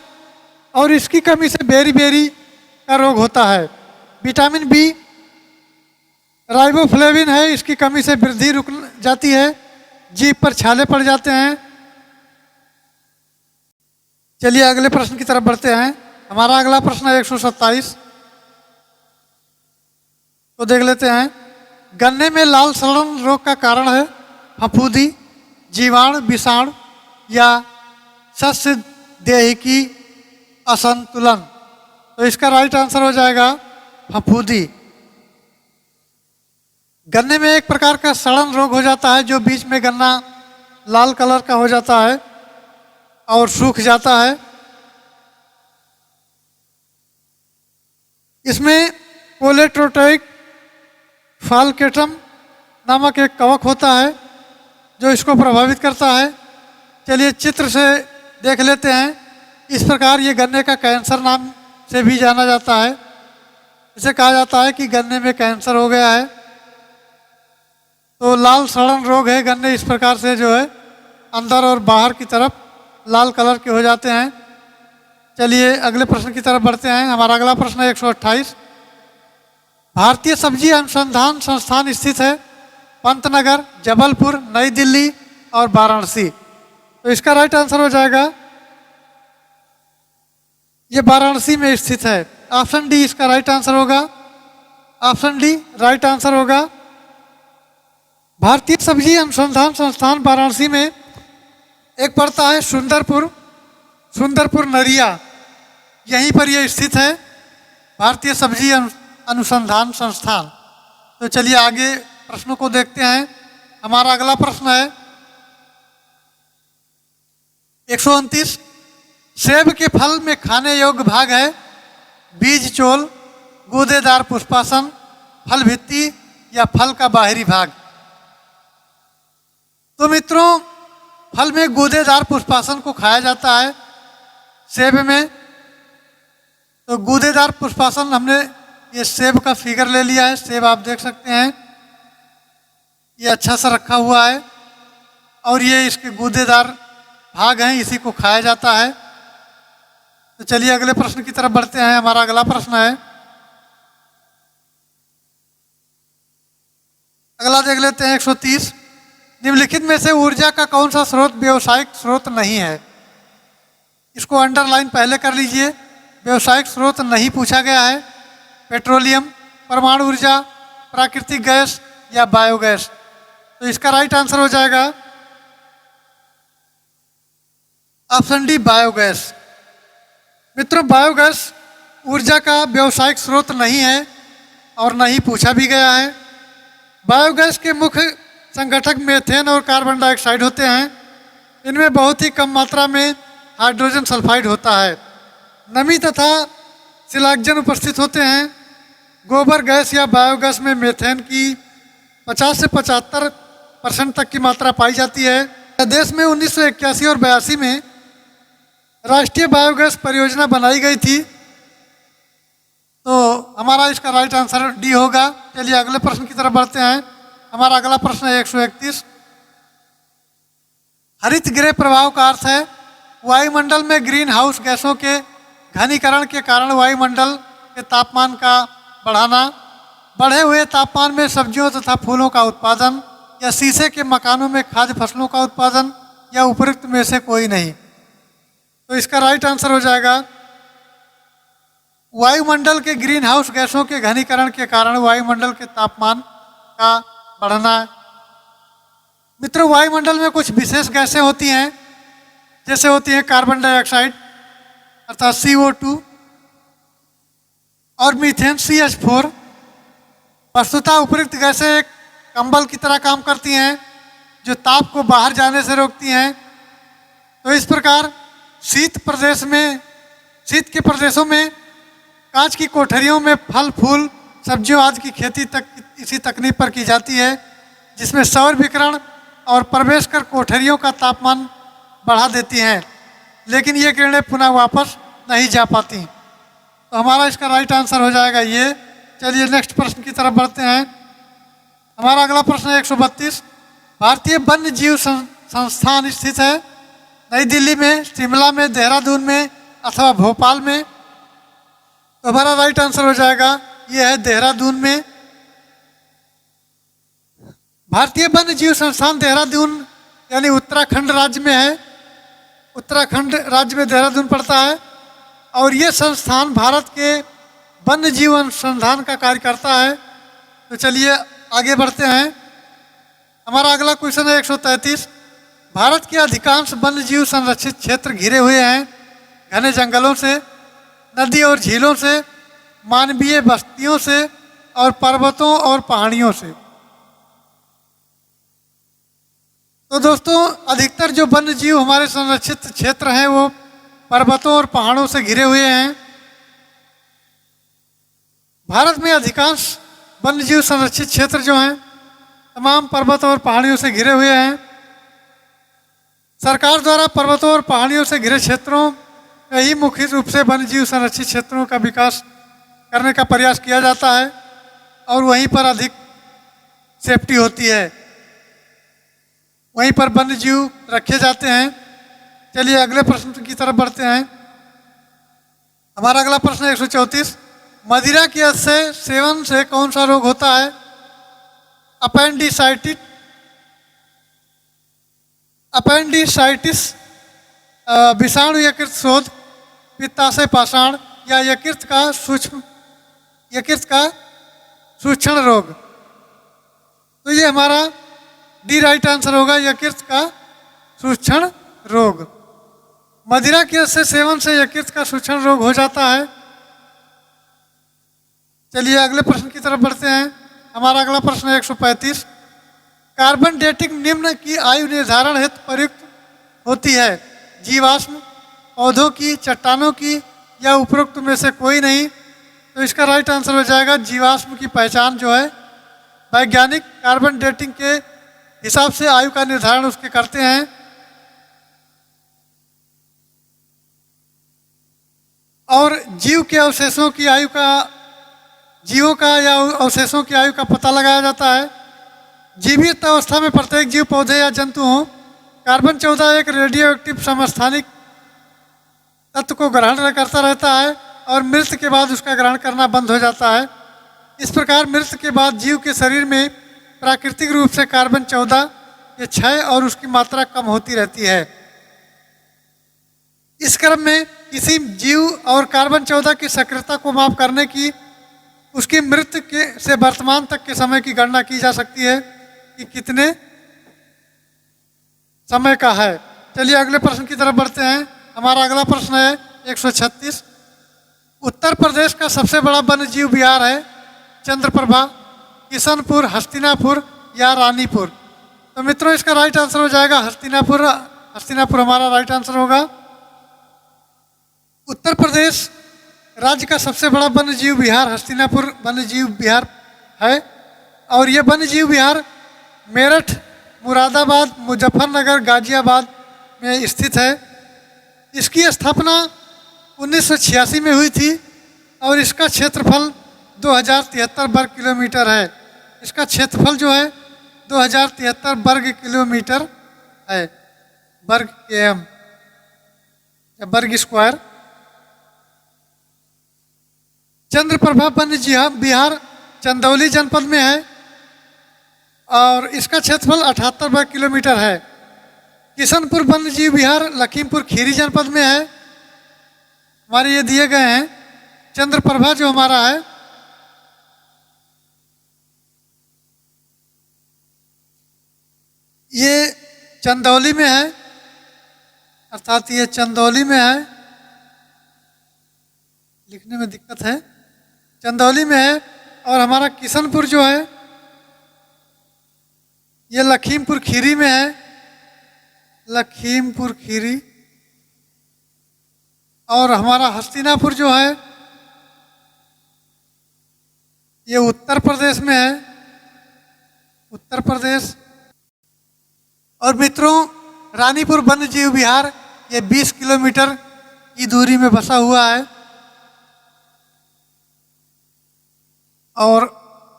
और इसकी कमी से बेरी बेरी का रोग होता है। विटामिन B राइबोफ्लेविन है, इसकी कमी से वृद्धि रुक जाती है, जीभ पर छाले पड़ जाते हैं। चलिए अगले प्रश्न की तरफ बढ़ते हैं। हमारा अगला प्रश्न है 127, तो देख लेते हैं। गन्ने में लाल सड़न रोग का कारण है फफूंदी, जीवाणु, विषाणु या सस्य देहिकी असंतुलन। तो इसका राइट आंसर हो जाएगा फफूंदी। गन्ने में एक प्रकार का सड़न रोग हो जाता है, जो बीच में गन्ना लाल कलर का हो जाता है और सूख जाता है। इसमें पोलेट्रोटोइक फाल्केटम नामक एक कवक होता है जो इसको प्रभावित करता है। चलिए चित्र से देख लेते हैं। इस प्रकार ये गन्ने का कैंसर नाम से भी जाना जाता है। इसे कहा जाता है कि गन्ने में कैंसर हो गया है। तो लाल सड़न रोग है, गन्ने इस प्रकार से जो है अंदर और बाहर की तरफ लाल कलर के हो जाते हैं। चलिए अगले प्रश्न की तरफ बढ़ते हैं। हमारा अगला प्रश्न है 128। भारतीय सब्जी अनुसंधान संस्थान स्थित है पंतनगर, जबलपुर, नई दिल्ली और वाराणसी। तो इसका राइट आंसर हो जाएगा, ये वाराणसी में स्थित है। ऑप्शन डी इसका राइट आंसर होगा। ऑप्शन डी राइट आंसर होगा। भारतीय सब्जी अनुसंधान संस्थान वाराणसी में एक पड़ता है सुंदरपुर, सुंदरपुर नरिया, यहीं पर यह स्थित है भारतीय सब्जी अनुसंधान संस्थान। तो चलिए आगे प्रश्नों को देखते हैं। हमारा अगला प्रश्न है 129। सेब के फल में खाने योग्य भाग है बीज चोल, गूदेदार पुष्पासन, फल भित्ति या फल का बाहरी भाग। तो मित्रों, फल में गूदेदार पुष्पासन को खाया जाता है सेब में। तो गूदेदार पुष्पासन, हमने ये सेब का फिगर ले लिया है। सेब आप देख सकते हैं, ये अच्छा सा रखा हुआ है और ये इसके गूदेदार भाग हैं, इसी को खाया जाता है। तो चलिए अगले प्रश्न की तरफ बढ़ते हैं। हमारा अगला प्रश्न है, अगला देख लेते हैं 130। निम्नलिखित में से ऊर्जा का कौन सा स्रोत व्यावसायिक स्रोत नहीं है? इसको अंडरलाइन पहले कर लीजिए। व्यावसायिक स्रोत नहीं पूछा गया है। पेट्रोलियम, परमाणु ऊर्जा, प्राकृतिक गैस या बायोगैस। तो इसका राइट आंसर हो जाएगा ऑप्शन डी बायोगैस। मित्रों, बायोगैस ऊर्जा का व्यावसायिक स्रोत नहीं है और नहीं पूछा भी गया है। बायोगैस के मुख्य संगठक मीथेन और कार्बन डाइऑक्साइड होते हैं। इनमें बहुत ही कम मात्रा में हाइड्रोजन सल्फाइड होता है। नमी तथा शिलाजन उपस्थित होते हैं। गोबर गैस या बायोगैस में मीथेन की 50 से 75% तक की मात्रा पाई जाती है। देश में 1981 और 82 में राष्ट्रीय बायोगैस परियोजना बनाई गई थी। तो हमारा इसका राइट आंसर डी होगा। चलिए अगले प्रश्न की तरफ बढ़ते हैं। हमारा अगला प्रश्न है 131। हरित गृह प्रभाव का अर्थ है वायुमंडल में ग्रीन हाउस गैसों के घनीकरण के कारण वायुमंडल के तापमान का बढ़ाना, बढ़े हुए तापमान में सब्जियों तथा फूलों का उत्पादन, या शीशे के मकानों में खाद्य फसलों का उत्पादन, या उपरोक्त में से कोई नहीं। तो इसका राइट आंसर हो जाएगा वायुमंडल के ग्रीन हाउस गैसों के घनीकरण के कारण वायुमंडल के तापमान का बढ़ना। मित्रों, वायुमंडल में कुछ विशेष गैसें होती हैं, जैसे होती है कार्बन डाइऑक्साइड अर्थात CO2 और मीथेन CH4। वस्तुतः उपयुक्त गैसें एक कंबल की तरह काम करती हैं जो ताप को बाहर जाने से रोकती हैं। तो इस प्रकार शीत के प्रदेशों में कांच की कोठरियों में फल फूल सब्जियों आदि की खेती तक इसी तकनीक पर की जाती है, जिसमें सौर विकिरण और प्रवेश कर कोठरियों का तापमान बढ़ा देती हैं, लेकिन ये किरणें पुनः वापस नहीं जा पाती। तो हमारा इसका राइट आंसर हो जाएगा ये। चलिए नेक्स्ट प्रश्न की तरफ बढ़ते हैं। हमारा अगला प्रश्न है 132। भारतीय वन्य जीव संस्थान स्थित है नई दिल्ली में, शिमला में, देहरादून में अथवा भोपाल में। तो हमारा राइट आंसर हो जाएगा ये है देहरादून में। भारतीय वन्य जीव संस्थान देहरादून यानी उत्तराखंड राज्य में है। उत्तराखंड राज्य में देहरादून पड़ता है और ये संस्थान भारत के वन्य जीव अनुसंधान का कार्य करता है। तो चलिए आगे बढ़ते हैं। हमारा अगला क्वेश्चन है 133। भारत के अधिकांश वन्य जीव संरक्षित क्षेत्र घिरे हुए हैं घने जंगलों से, नदी और झीलों से, मानवीय बस्तियों से और पर्वतों और पहाड़ियों से। तो दोस्तों अधिकतर जो वन्य जीव हमारे संरक्षित क्षेत्र हैं वो पर्वतों और पहाड़ों से घिरे हुए हैं। भारत में अधिकांश वन्य जीव संरक्षित क्षेत्र जो हैं तमाम पर्वतों और पहाड़ियों से घिरे हुए हैं। सरकार द्वारा पर्वतों और पहाड़ियों से घिरे क्षेत्रों में ही मुख्य रूप से वन्य जीव संरक्षित क्षेत्रों का विकास करने का प्रयास किया जाता है और वहीं पर अधिक सेफ्टी होती है, वहीं पर वन्य जीव रखे जाते हैं। चलिए अगले प्रश्न की तरफ बढ़ते हैं। हमारा अगला प्रश्न है 134। मदिरा के सेवन से कौन सा रोग होता है? अपेंडिसाइटिस, विषाणु यकृत शोथ, पित्ताशय पाषाण या यकृत का सूक्ष्म रोग। तो ये हमारा डी राइट आंसर होगा, यकृत का सूक्ष्म रोग। मदिरा के सेवन से यकृत का सूक्ष्म रोग हो जाता है। चलिए अगले प्रश्न की तरफ बढ़ते हैं। हमारा अगला प्रश्न है 135। कार्बन डेटिंग निम्न की आयु निर्धारण हेतु प्रयुक्त होती है? जीवाश्म, पौधों की, चट्टानों की या उपरोक्त में से कोई नहीं। तो इसका राइट आंसर हो जाएगा जीवाश्म की पहचान जो है वैज्ञानिक कार्बन डेटिंग के हिसाब से आयु का निर्धारण उसके करते हैं। और जीवों का या अवशेषों की आयु का पता लगाया जाता है। जीवित अवस्था में प्रत्येक जीव, पौधे या जंतु हो कार्बन 14 एक रेडियो एक्टिव समस्थानिक तत्व को ग्रहण करता रहता है और मृत्यु के बाद उसका ग्रहण करना बंद हो जाता है। इस प्रकार मृत्यु के बाद जीव के शरीर में प्राकृतिक रूप से कार्बन 14 के क्षय और उसकी मात्रा कम होती रहती है। इस क्रम में किसी जीव और कार्बन 14 की सक्रियता को माप करने की उसकी मृत्यु से वर्तमान तक के समय की गणना की जा सकती है कि कितने समय का है। चलिए अगले प्रश्न की तरफ बढ़ते हैं। हमारा अगला प्रश्न है 136। उत्तर प्रदेश का सबसे बड़ा वन्य जीव विहार है चंद्रप्रभा, किशनपुर, हस्तिनापुर या रानीपुर। तो मित्रों इसका राइट आंसर हो जाएगा हस्तिनापुर। हस्तिनापुर हमारा राइट आंसर होगा। उत्तर प्रदेश राज्य का सबसे बड़ा वन्य जीव विहार हस्तिनापुर वन्य जीव विहार है और ये वन्य जीव विहार मेरठ, मुरादाबाद, मुजफ्फरनगर, गाजियाबाद में स्थित है। इसकी स्थापना 1986 में हुई थी और इसका क्षेत्रफल 2073 वर्ग किलोमीटर है। इसका क्षेत्रफल जो है 2073 वर्ग किलोमीटर है, वर्ग km या वर्ग स्क्वायर। चंद्रप्रभा वन्य जीव विहार चंदौली जनपद में है और इसका क्षेत्रफल 78 वर्ग किलोमीटर है। किशनपुर वन्य जीव विहार लखीमपुर खीरी जनपद में है। हमारे ये दिए गए हैं। चंद्रप्रभा जो हमारा है ये चंदौली में है, अर्थात ये चंदौली में है, लिखने में दिक्कत है, चंदौली में है। और हमारा किशनपुर जो है ये लखीमपुर खीरी में है, लखीमपुर खीरी। और हमारा हस्तिनापुर जो है ये उत्तर प्रदेश में है, उत्तर प्रदेश। और मित्रों रानीपुर वन्य जीव विहार ये 20 किलोमीटर की दूरी में बसा हुआ है और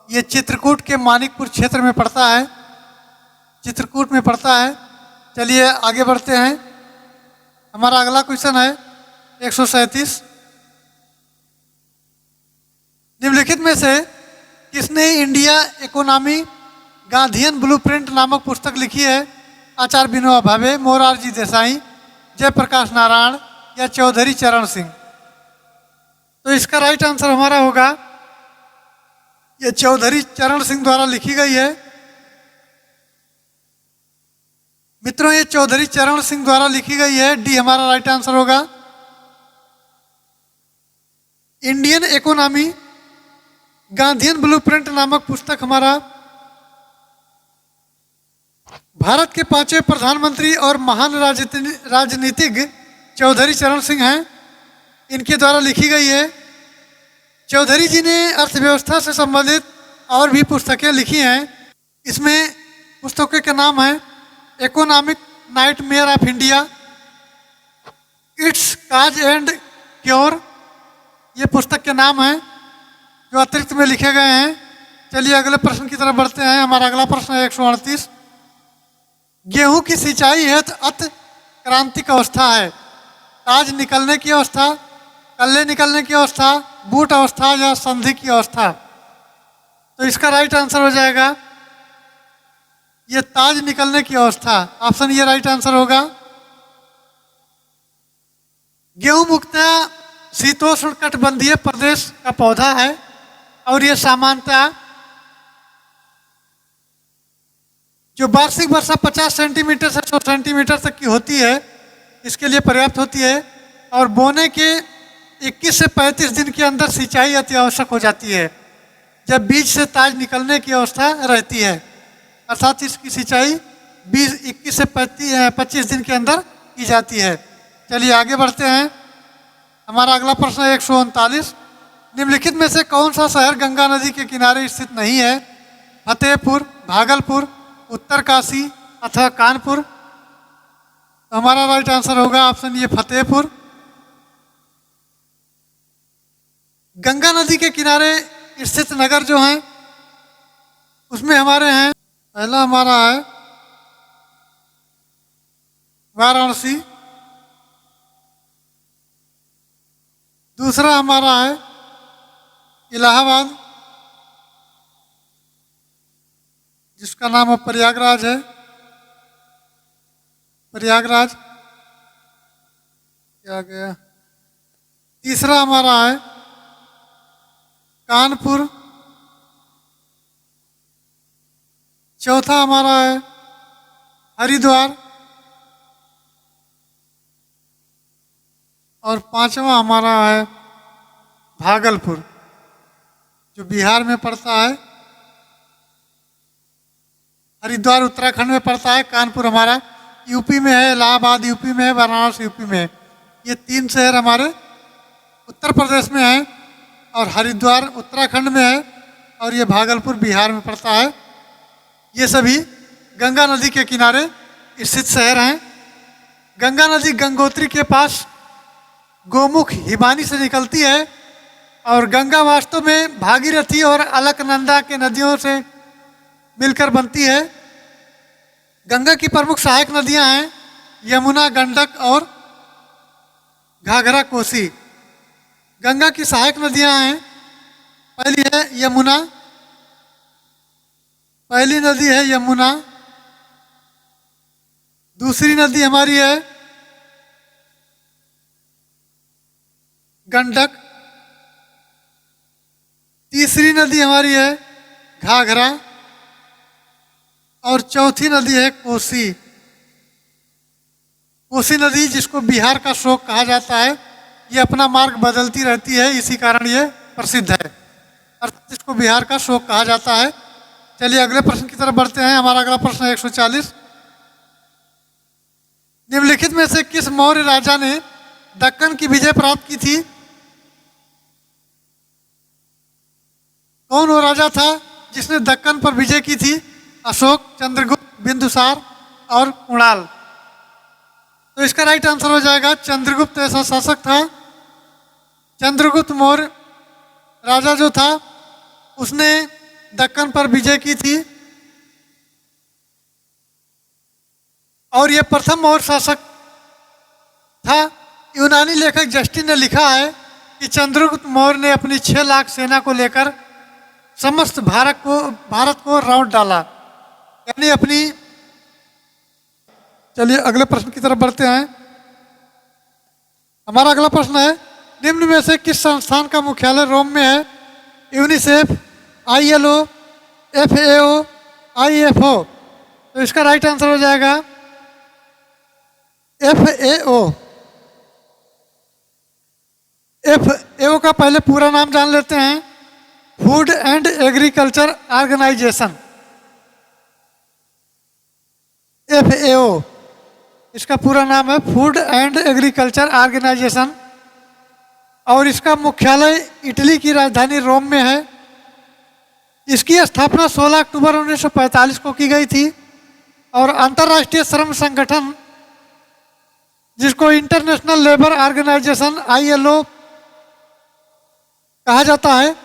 ये चित्रकूट के मानिकपुर क्षेत्र में पड़ता है, चित्रकूट में पड़ता है। चलिए आगे बढ़ते हैं। हमारा अगला क्वेश्चन है 137। निम्नलिखित में से किसने इंडिया इकोनॉमी गांधीयन ब्लूप्रिंट नामक पुस्तक लिखी है आचार्य विनोबा भावे, मोरारजी देसाई, जयप्रकाश नारायण या चौधरी चरण सिंह। तो इसका राइट आंसर हमारा होगा ये चौधरी चरण सिंह द्वारा लिखी गई है। मित्रों, ये चौधरी चरण सिंह द्वारा लिखी गई है, डी हमारा राइट आंसर होगा। इंडियन इकोनॉमी गांधीयन ब्लूप्रिंट नामक पुस्तक हमारा भारत के 5वें प्रधानमंत्री और महान राजनीतिज्ञ चौधरी चरण सिंह हैं, इनके द्वारा लिखी गई है। चौधरी जी ने अर्थव्यवस्था से संबंधित और भी पुस्तकें लिखी हैं। इसमें पुस्तकों के नाम हैं economic nightmare of India, it's cause and cure, ये पुस्तक के नाम हैं जो अतिरिक्त में लिखे गए हैं। चलिए अगले प्रश्न की तरफ बढ़ते हैं। हमारा अगला प्रश्न है 138। गेहूं की सिंचाई हेतु अत क्रांतिक अवस्था है, ताज निकलने की अवस्था, कल्ले निकलने की अवस्था, बूट अवस्था या संधि की अवस्था। तो इसका राइट आंसर हो जाएगा ये ताज निकलने की अवस्था। ऑप्शन ये राइट आंसर होगा। गेहूं मुख्यतः शीतोष्ण कटिबंधीय प्रदेश का पौधा है और ये सामान्यतः जो वार्षिक वर्षा 50 सेंटीमीटर से 100 सेंटीमीटर तक की होती है, इसके लिए पर्याप्त होती है और बोने के 21 से 35 दिन के अंदर सिंचाई अति आवश्यक हो जाती है, जब बीज से ताज निकलने की अवस्था रहती है। अर्थात इसकी सिंचाई 21 से 25 दिन के अंदर की जाती है। चलिए आगे बढ़ते हैं। हमारा अगला प्रश्न है 139। निम्नलिखित में से कौन सा शहर गंगा नदी के किनारे स्थित नहीं है? फतेहपुर, भागलपुर, उत्तरकाशी अथवा कानपुर। तो हमारा राइट आंसर होगा ऑप्शन ये फतेहपुर। गंगा नदी के किनारे स्थित नगर जो हैं उसमें हमारे हैं, पहला हमारा है वाराणसी, दूसरा हमारा है इलाहाबाद जिसका नाम अब प्रयागराज है, प्रयागराज क्या गया। तीसरा हमारा है कानपुर, चौथा हमारा है हरिद्वार और पांचवा हमारा है भागलपुर जो बिहार में पड़ता है। हरिद्वार उत्तराखंड में पड़ता है, कानपुर हमारा यूपी में है, इलाहाबाद यूपी में है, वाराणसी यूपी में है। ये तीन शहर हमारे उत्तर प्रदेश में हैं और हरिद्वार उत्तराखंड में है और ये भागलपुर बिहार में पड़ता है। ये सभी गंगा नदी के किनारे स्थित शहर हैं। गंगा नदी गंगोत्री के पास गोमुख हिमानी से निकलती है और गंगा वास्तव में भागीरथी और अलकनंदा के नदियों से मिलकर बनती है। गंगा की प्रमुख सहायक नदियां हैं यमुना, गंडक और घाघरा, कोसी। गंगा की सहायक नदियां हैं, पहली है यमुना, पहली नदी है यमुना, दूसरी नदी हमारी है गंडक, तीसरी नदी हमारी है घाघरा और चौथी नदी है कोसी। कोसी नदी जिसको बिहार का शोक कहा जाता है, ये अपना मार्ग बदलती रहती है, इसी कारण ये प्रसिद्ध है, अर्थात इसको बिहार का शोक कहा जाता है। चलिए अगले प्रश्न की तरफ बढ़ते हैं। हमारा अगला प्रश्न है 140। निम्नलिखित में से किस मौर्य राजा ने दक्कन की विजय प्राप्त की थी? कौन वो राजा था जिसने दक्कन पर विजय की थी? अशोक, चंद्रगुप्त, बिंदुसार और कुणाल। तो इसका राइट आंसर हो जाएगा चंद्रगुप्त ऐसा शासक था। चंद्रगुप्त मौर्य राजा जो था उसने दक्कन पर विजय की थी और यह प्रथम मौर्य शासक था। यूनानी लेखक जस्टिन ने लिखा है कि चंद्रगुप्त मौर्य ने अपनी 6 लाख सेना को लेकर समस्त भारत को राउंड डाला यानी अपनी। चलिए अगले प्रश्न की तरफ बढ़ते हैं। हमारा अगला प्रश्न है, निम्न में से किस संस्थान का मुख्यालय रोम में है? UNICEF, ILO, FAO, IFO। तो इसका राइट आंसर हो जाएगा FAO। FAO का पहले पूरा नाम जान लेते हैं, food and agriculture organisation. FAO इसका पूरा नाम है, फूड एंड एग्रीकल्चर ऑर्गेनाइजेशन। और इसका मुख्यालय इटली की राजधानी रोम में है। इसकी स्थापना 16 अक्टूबर 1945 को की गई थी। और अंतर्राष्ट्रीय श्रम संगठन, जिसको इंटरनेशनल लेबर ऑर्गेनाइजेशन ILO कहा जाता है,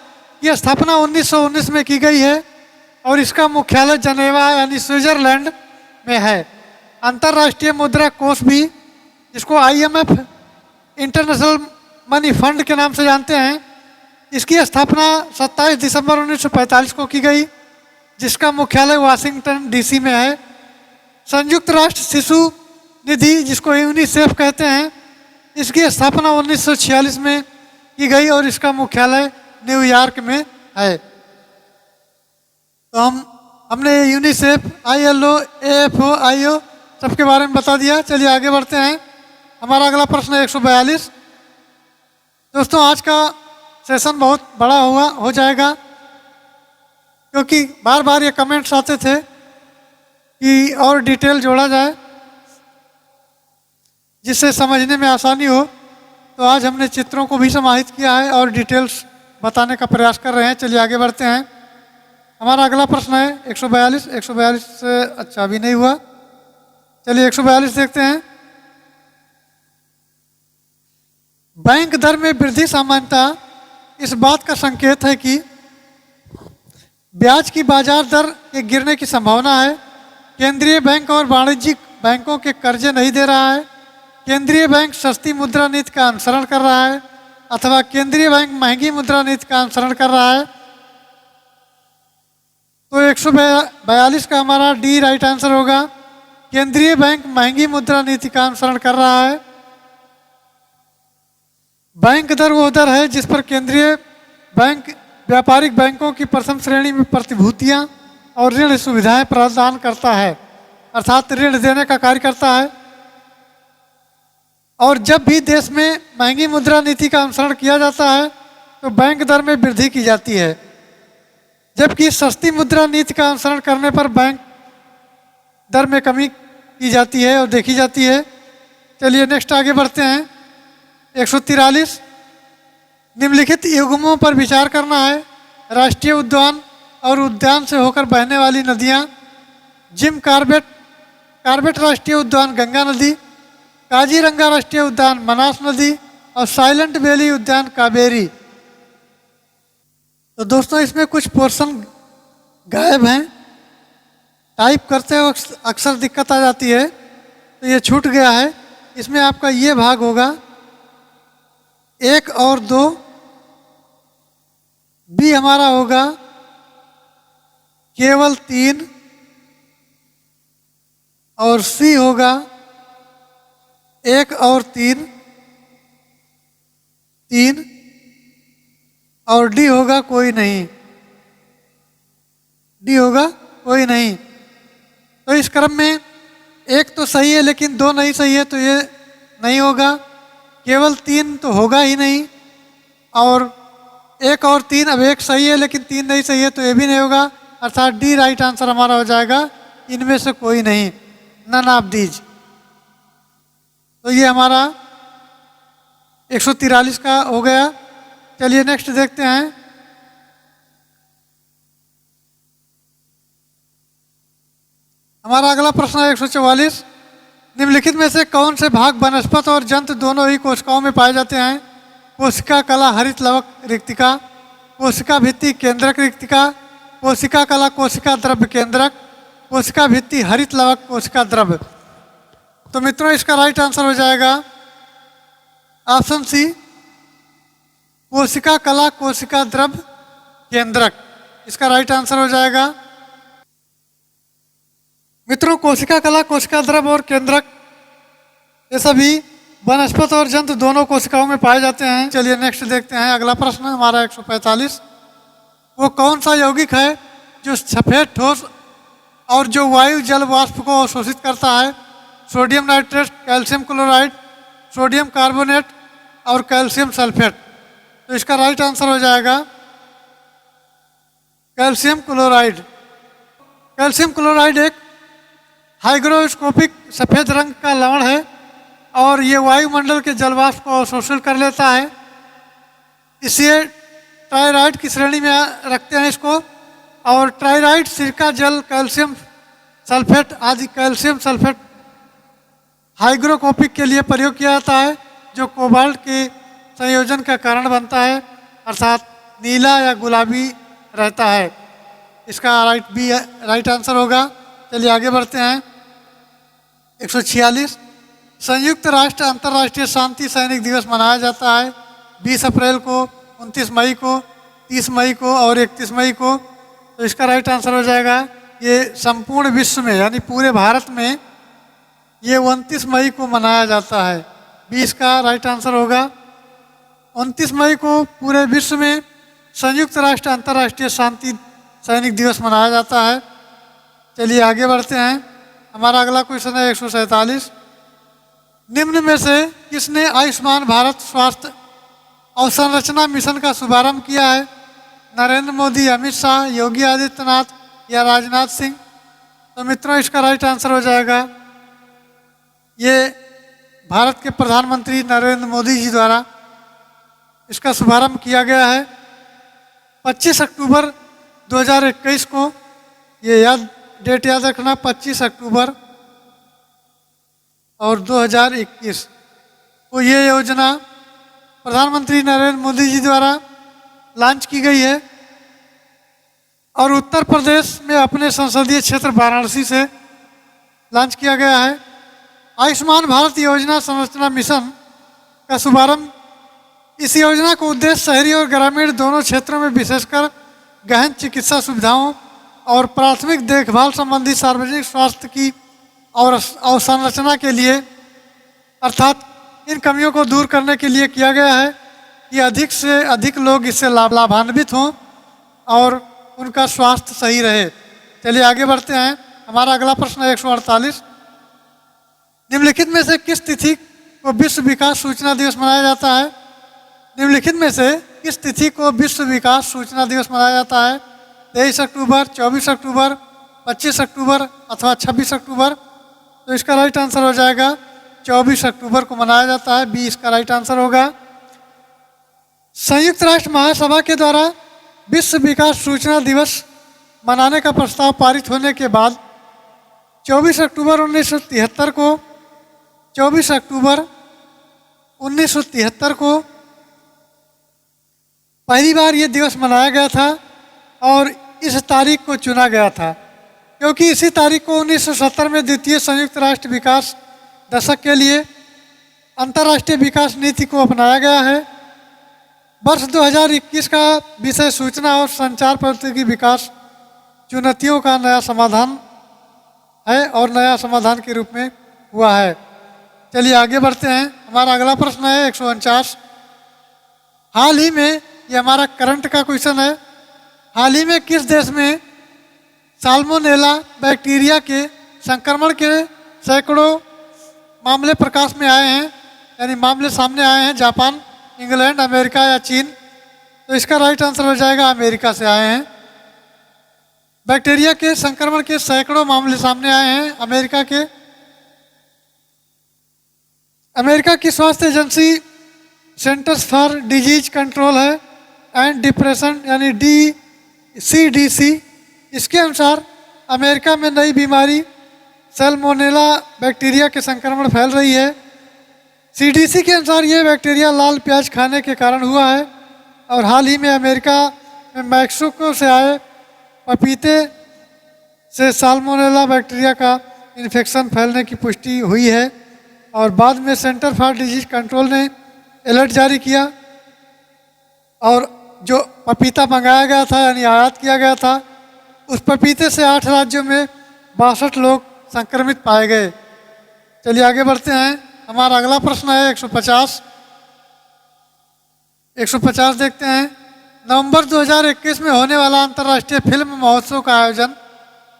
यह स्थापना 1919 में की गई है। और इसका मुख्यालय जनेवा यानी स्विट्जरलैंड में है। अंतर्राष्ट्रीय मुद्रा कोष भी, जिसको IMF इंटरनेशनल मनी फंड के नाम से जानते हैं, इसकी स्थापना 27 दिसंबर 1945 को की गई, जिसका मुख्यालय वाशिंगटन DC में है। संयुक्त राष्ट्र शिशु निधि, जिसको यूनिसेफ कहते हैं, इसकी स्थापना 1946 में की गई और इसका मुख्यालय न्यूयॉर्क में है। तो हमने यूनिसेफ, ILO, AFO, IO सबके बारे में बता दिया। चलिए आगे बढ़ते हैं। हमारा अगला प्रश्न है 142। दोस्तों आज का सेशन बहुत बड़ा हो जाएगा, क्योंकि बार बार ये कमेंट्स आते थे कि और डिटेल जोड़ा जाए जिससे समझने में आसानी हो। तो आज हमने चित्रों को भी समाहित किया है और डिटेल्स बताने का प्रयास कर रहे हैं। चलिए आगे बढ़ते हैं। हमारा अगला प्रश्न है 142। 142 से अच्छा भी नहीं हुआ। चलिए 142 देखते हैं। बैंक दर में वृद्धि सामान्यतः इस बात का संकेत है कि ब्याज की बाजार दर के गिरने की संभावना है। केंद्रीय बैंक और वाणिज्यिक बैंकों के कर्जे नहीं दे रहा है। केंद्रीय बैंक सस्ती मुद्रा नीति का अनुसरण कर रहा है, अथवा केंद्रीय बैंक महंगी मुद्रा नीति का अनुसरण कर रहा है। तो 142 का हमारा डी राइट आंसर होगा। केंद्रीय बैंक महंगी मुद्रा नीति का अनुसरण कर रहा है। बैंक दर वो दर है जिस पर केंद्रीय बैंक व्यापारिक बैंकों की प्रथम श्रेणी में प्रतिभूतियां और ऋण सुविधाएं प्रदान करता है, अर्थात ऋण देने का कार्य करता है। और जब भी देश में महंगी मुद्रा नीति का अनुसरण किया जाता है तो बैंक दर में वृद्धि की जाती है, जबकि सस्ती मुद्रा नीति का अनुसरण करने पर बैंक दर में कमी की जाती है और देखी जाती है। चलिए नेक्स्ट आगे बढ़ते हैं। 143 निम्नलिखित युग्मों पर विचार करना है। राष्ट्रीय उद्यान और उद्यान से होकर बहने वाली नदियां, जिम कार्बेट राष्ट्रीय उद्यान गंगा नदी, काजीरंगा राष्ट्रीय उद्यान मनास नदी और साइलेंट वैली उद्यान कावेरी। तो दोस्तों इसमें कुछ पोर्शन गायब हैं, टाइप करते वक्त अक्सर दिक्कत आ जाती है, तो ये छूट गया है। इसमें आपका ये भाग होगा 1 और 2, बी हमारा होगा केवल 3 और सी होगा 1 और 3 और डी होगा कोई नहीं। डी होगा कोई नहीं। तो इस क्रम में 1 तो सही है लेकिन 2 नहीं सही है, तो ये नहीं होगा। केवल 3 तो होगा ही नहीं। और 1 और 3, अब 1 सही है लेकिन 3 नहीं सही है, तो ये भी नहीं होगा। अर्थात डी राइट आंसर हमारा हो जाएगा, इनमें से कोई नहीं, नन ऑफ दीज। तो ये हमारा 143 का हो गया। चलिए नेक्स्ट देखते हैं। हमारा अगला प्रश्न है 144। निम्नलिखित में से कौन से भाग वनस्पत और जंतु दोनों ही कोशिकाओं में पाए जाते हैं? कोशिका कला हरित लवक रिक्तिका, कोशिका भित्ति केंद्रक रिक्तिका, कोशिका कला कोशिका द्रव्य केंद्रक, कोशिका भित्ति हरित लवक कोशिका द्रव्य। तो मित्रों इसका राइट आंसर हो जाएगा ऑप्शन सी, कोशिका कला कोशिका द्रव्य केंद्रक। इसका राइट आंसर हो जाएगा। मित्रों, कोशिका कला, कोशिका द्रव और केंद्रक ये सभी वनस्पति और जंतु दोनों कोशिकाओं में पाए जाते हैं। चलिए नेक्स्ट देखते हैं। अगला प्रश्न है हमारा 145। वो कौन सा यौगिक है जो सफेद ठोस और जो वायु जल वाष्प को अवशोषित करता है? Sodium nitrate, calcium chloride, sodium carbonate और कैल्शियम सल्फेट। तो इसका राइट आंसर हो जाएगा कैल्शियम क्लोराइड। कैल्शियम क्लोराइड एक हाइग्रोस्कोपिक सफ़ेद रंग का लवण है और ये वायुमंडल के जलवाष्प को अवशोषित कर लेता है। इसे ट्राइराइड की श्रेणी में रखते हैं इसको। और ट्राइराइड, सिरका जल, कैल्शियम सल्फेट आदि कैल्शियम सल्फेट हाइग्रोस्कोपिक के लिए प्रयोग किया जाता है, जो कोबाल्ट के संयोजन का कारण बनता है, अर्थात नीला या गुलाबी रहता है। इसका राइट आंसर होगा। चलिए आगे बढ़ते हैं। 146। संयुक्त राष्ट्र अंतर्राष्ट्रीय शांति सैनिक दिवस मनाया जाता है 20 अप्रैल को, 29 मई को, 30 मई को और 31 मई को। तो इसका राइट आंसर हो जाएगा, ये संपूर्ण विश्व में यानी पूरे भारत में ये 29 मई को मनाया जाता है। 20 का राइट आंसर होगा। 29 मई को पूरे विश्व में संयुक्त राष्ट्र अंतर्राष्ट्रीय शांति सैनिक दिवस मनाया जाता है। चलिए आगे बढ़ते हैं। हमारा अगला क्वेश्चन है 147। निम्न में से किसने आयुष्मान भारत स्वास्थ्य अवसंरचना मिशन का शुभारंभ किया है? नरेंद्र मोदी, अमित शाह, योगी आदित्यनाथ या राजनाथ सिंह? तो मित्रों, इसका राइट आंसर हो जाएगा, ये भारत के प्रधानमंत्री नरेंद्र मोदी जी द्वारा इसका शुभारंभ किया गया है 25 अक्टूबर 2021 को। ये डेट याद रखना, 25 अक्टूबर और 2021 को ये योजना प्रधानमंत्री नरेंद्र मोदी जी द्वारा लॉन्च की गई है और उत्तर प्रदेश में अपने संसदीय क्षेत्र वाराणसी से लॉन्च किया गया है। आयुष्मान भारत योजना संरचना मिशन का शुभारंभ, इस योजना का उद्देश्य शहरी और ग्रामीण दोनों क्षेत्रों में विशेषकर गहन चिकित्सा सुविधाओं और प्राथमिक देखभाल संबंधी सार्वजनिक स्वास्थ्य की और अवसंरचना के लिए, अर्थात इन कमियों को दूर करने के लिए किया गया है कि अधिक से अधिक लोग इससे लाभान्वित हों और उनका स्वास्थ्य सही रहे। चलिए आगे बढ़ते हैं। हमारा अगला प्रश्न है 148। निम्नलिखित में से किस तिथि को विश्व विकास सूचना दिवस मनाया जाता है? निम्नलिखित में से किस तिथि को विश्व विकास सूचना दिवस मनाया जाता है? 23 अक्टूबर, 24 अक्टूबर, 25 अक्टूबर अथवा 26 अक्टूबर? तो इसका राइट आंसर हो जाएगा 24 अक्टूबर को मनाया जाता है। 20 का राइट आंसर होगा। संयुक्त राष्ट्र महासभा के द्वारा विश्व विकास सूचना दिवस मनाने का प्रस्ताव पारित होने के बाद 24 अक्टूबर 1973 को 24 अक्टूबर 1973 को पहली बार ये दिवस मनाया गया था और इस तारीख को चुना गया था क्योंकि इसी तारीख को 1970 में द्वितीय संयुक्त राष्ट्र विकास दशक के लिए अंतर्राष्ट्रीय विकास नीति को अपनाया गया है। वर्ष 2021 का विषय सूचना और संचार प्रौद्योगिकी विकास चुनौतियों का नया समाधान है और नया समाधान के रूप में हुआ है। चलिए आगे बढ़ते हैं। हमारा अगला प्रश्न है 149। हाल ही में, ये हमारा करंट का क्वेश्चन है, हाल ही में किस देश में साल्मोनेला बैक्टीरिया के संक्रमण के सैकड़ों मामले प्रकाश में आए हैं, यानी मामले सामने आए हैं? जापान, इंग्लैंड, अमेरिका या चीन? तो इसका राइट आंसर हो जाएगा अमेरिका से आए हैं। बैक्टीरिया के संक्रमण के सैकड़ों मामले सामने आए हैं अमेरिका के। अमेरिका की स्वास्थ्य agency centres for disease control है एंड डिप्रेशन यानी CDC, इसके अनुसार अमेरिका में नई बीमारी सैल्मोनेला बैक्टीरिया के संक्रमण फैल रही है। CDC के अनुसार ये बैक्टीरिया लाल प्याज खाने के कारण हुआ है और हाल ही में अमेरिका में मैक्सिको से आए पपीते से साल्मोनेला बैक्टीरिया का इन्फेक्शन फैलने की पुष्टि हुई है और बाद में सेंटर फॉर डिजीज कंट्रोल ने अलर्ट जारी किया और जो पपीता मंगाया गया था यानी आयात किया गया था, उस पपीते से 8 राज्यों में 62 लोग संक्रमित पाए गए। चलिए आगे बढ़ते हैं। हमारा अगला प्रश्न है 150। 150 देखते हैं। नवंबर 2021 में होने वाला अंतर्राष्ट्रीय फिल्म महोत्सव का आयोजन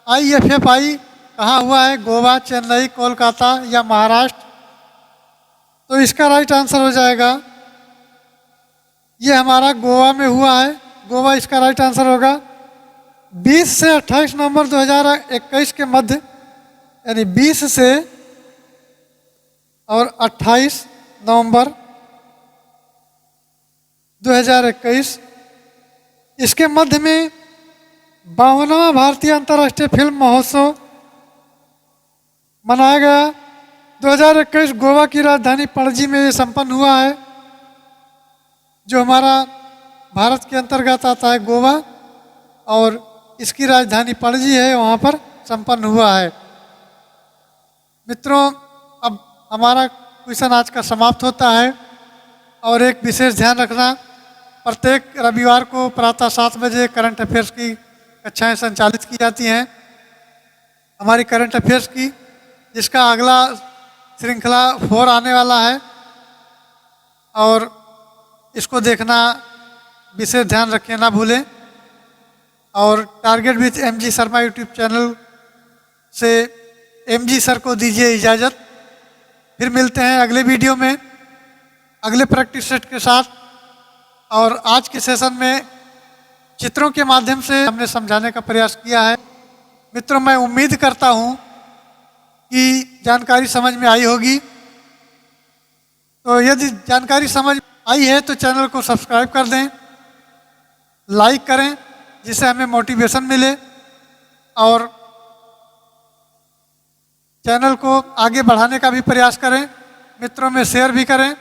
IFFI कहाँ हुआ है? गोवा, चेन्नई, कोलकाता या महाराष्ट्र? तो इसका राइट आंसर हो जाएगा, ये हमारा गोवा में हुआ है। गोवा इसका राइट आंसर होगा। 20 से 28 नवंबर 2021 के मध्य, यानी 20 से और 28 नवंबर 2021 इसके मध्य में 52वां भारतीय अंतर्राष्ट्रीय फिल्म महोत्सव मनाया गया। 2021 गोवा की राजधानी पणजी में ये संपन्न हुआ है, जो हमारा भारत के अंतर्गत आता है गोवा, और इसकी राजधानी पणजी है, वहाँ पर संपन्न हुआ है। मित्रों, अब हमारा क्वेश्चन आज का समाप्त होता है। और एक विशेष ध्यान रखना, प्रत्येक रविवार को प्रातः 7 बजे करंट अफेयर्स की कक्षाएं संचालित की जाती हैं, हमारी करंट अफेयर्स की, जिसका अगला श्रृंखला 4 आने वाला है। और इसको देखना विशेष ध्यान रखें, ना भूलें। और target with MG Sharma YouTube channel से MG सर को दीजिए इजाज़त। फिर मिलते हैं अगले वीडियो में अगले प्रैक्टिस सेट के साथ। और आज के सेशन में चित्रों के माध्यम से हमने समझाने का प्रयास किया है। मित्रों, मैं उम्मीद करता हूँ कि जानकारी समझ में आई होगी। तो यदि जानकारी समझ आई है तो चैनल को सब्सक्राइब कर दें, लाइक करें, जिससे हमें मोटिवेशन मिले, और चैनल को आगे बढ़ाने का भी प्रयास करें, मित्रों में शेयर भी करें।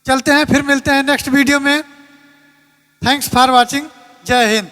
चलते हैं, फिर मिलते हैं नेक्स्ट वीडियो में। Thanks for watching. जय हिंद।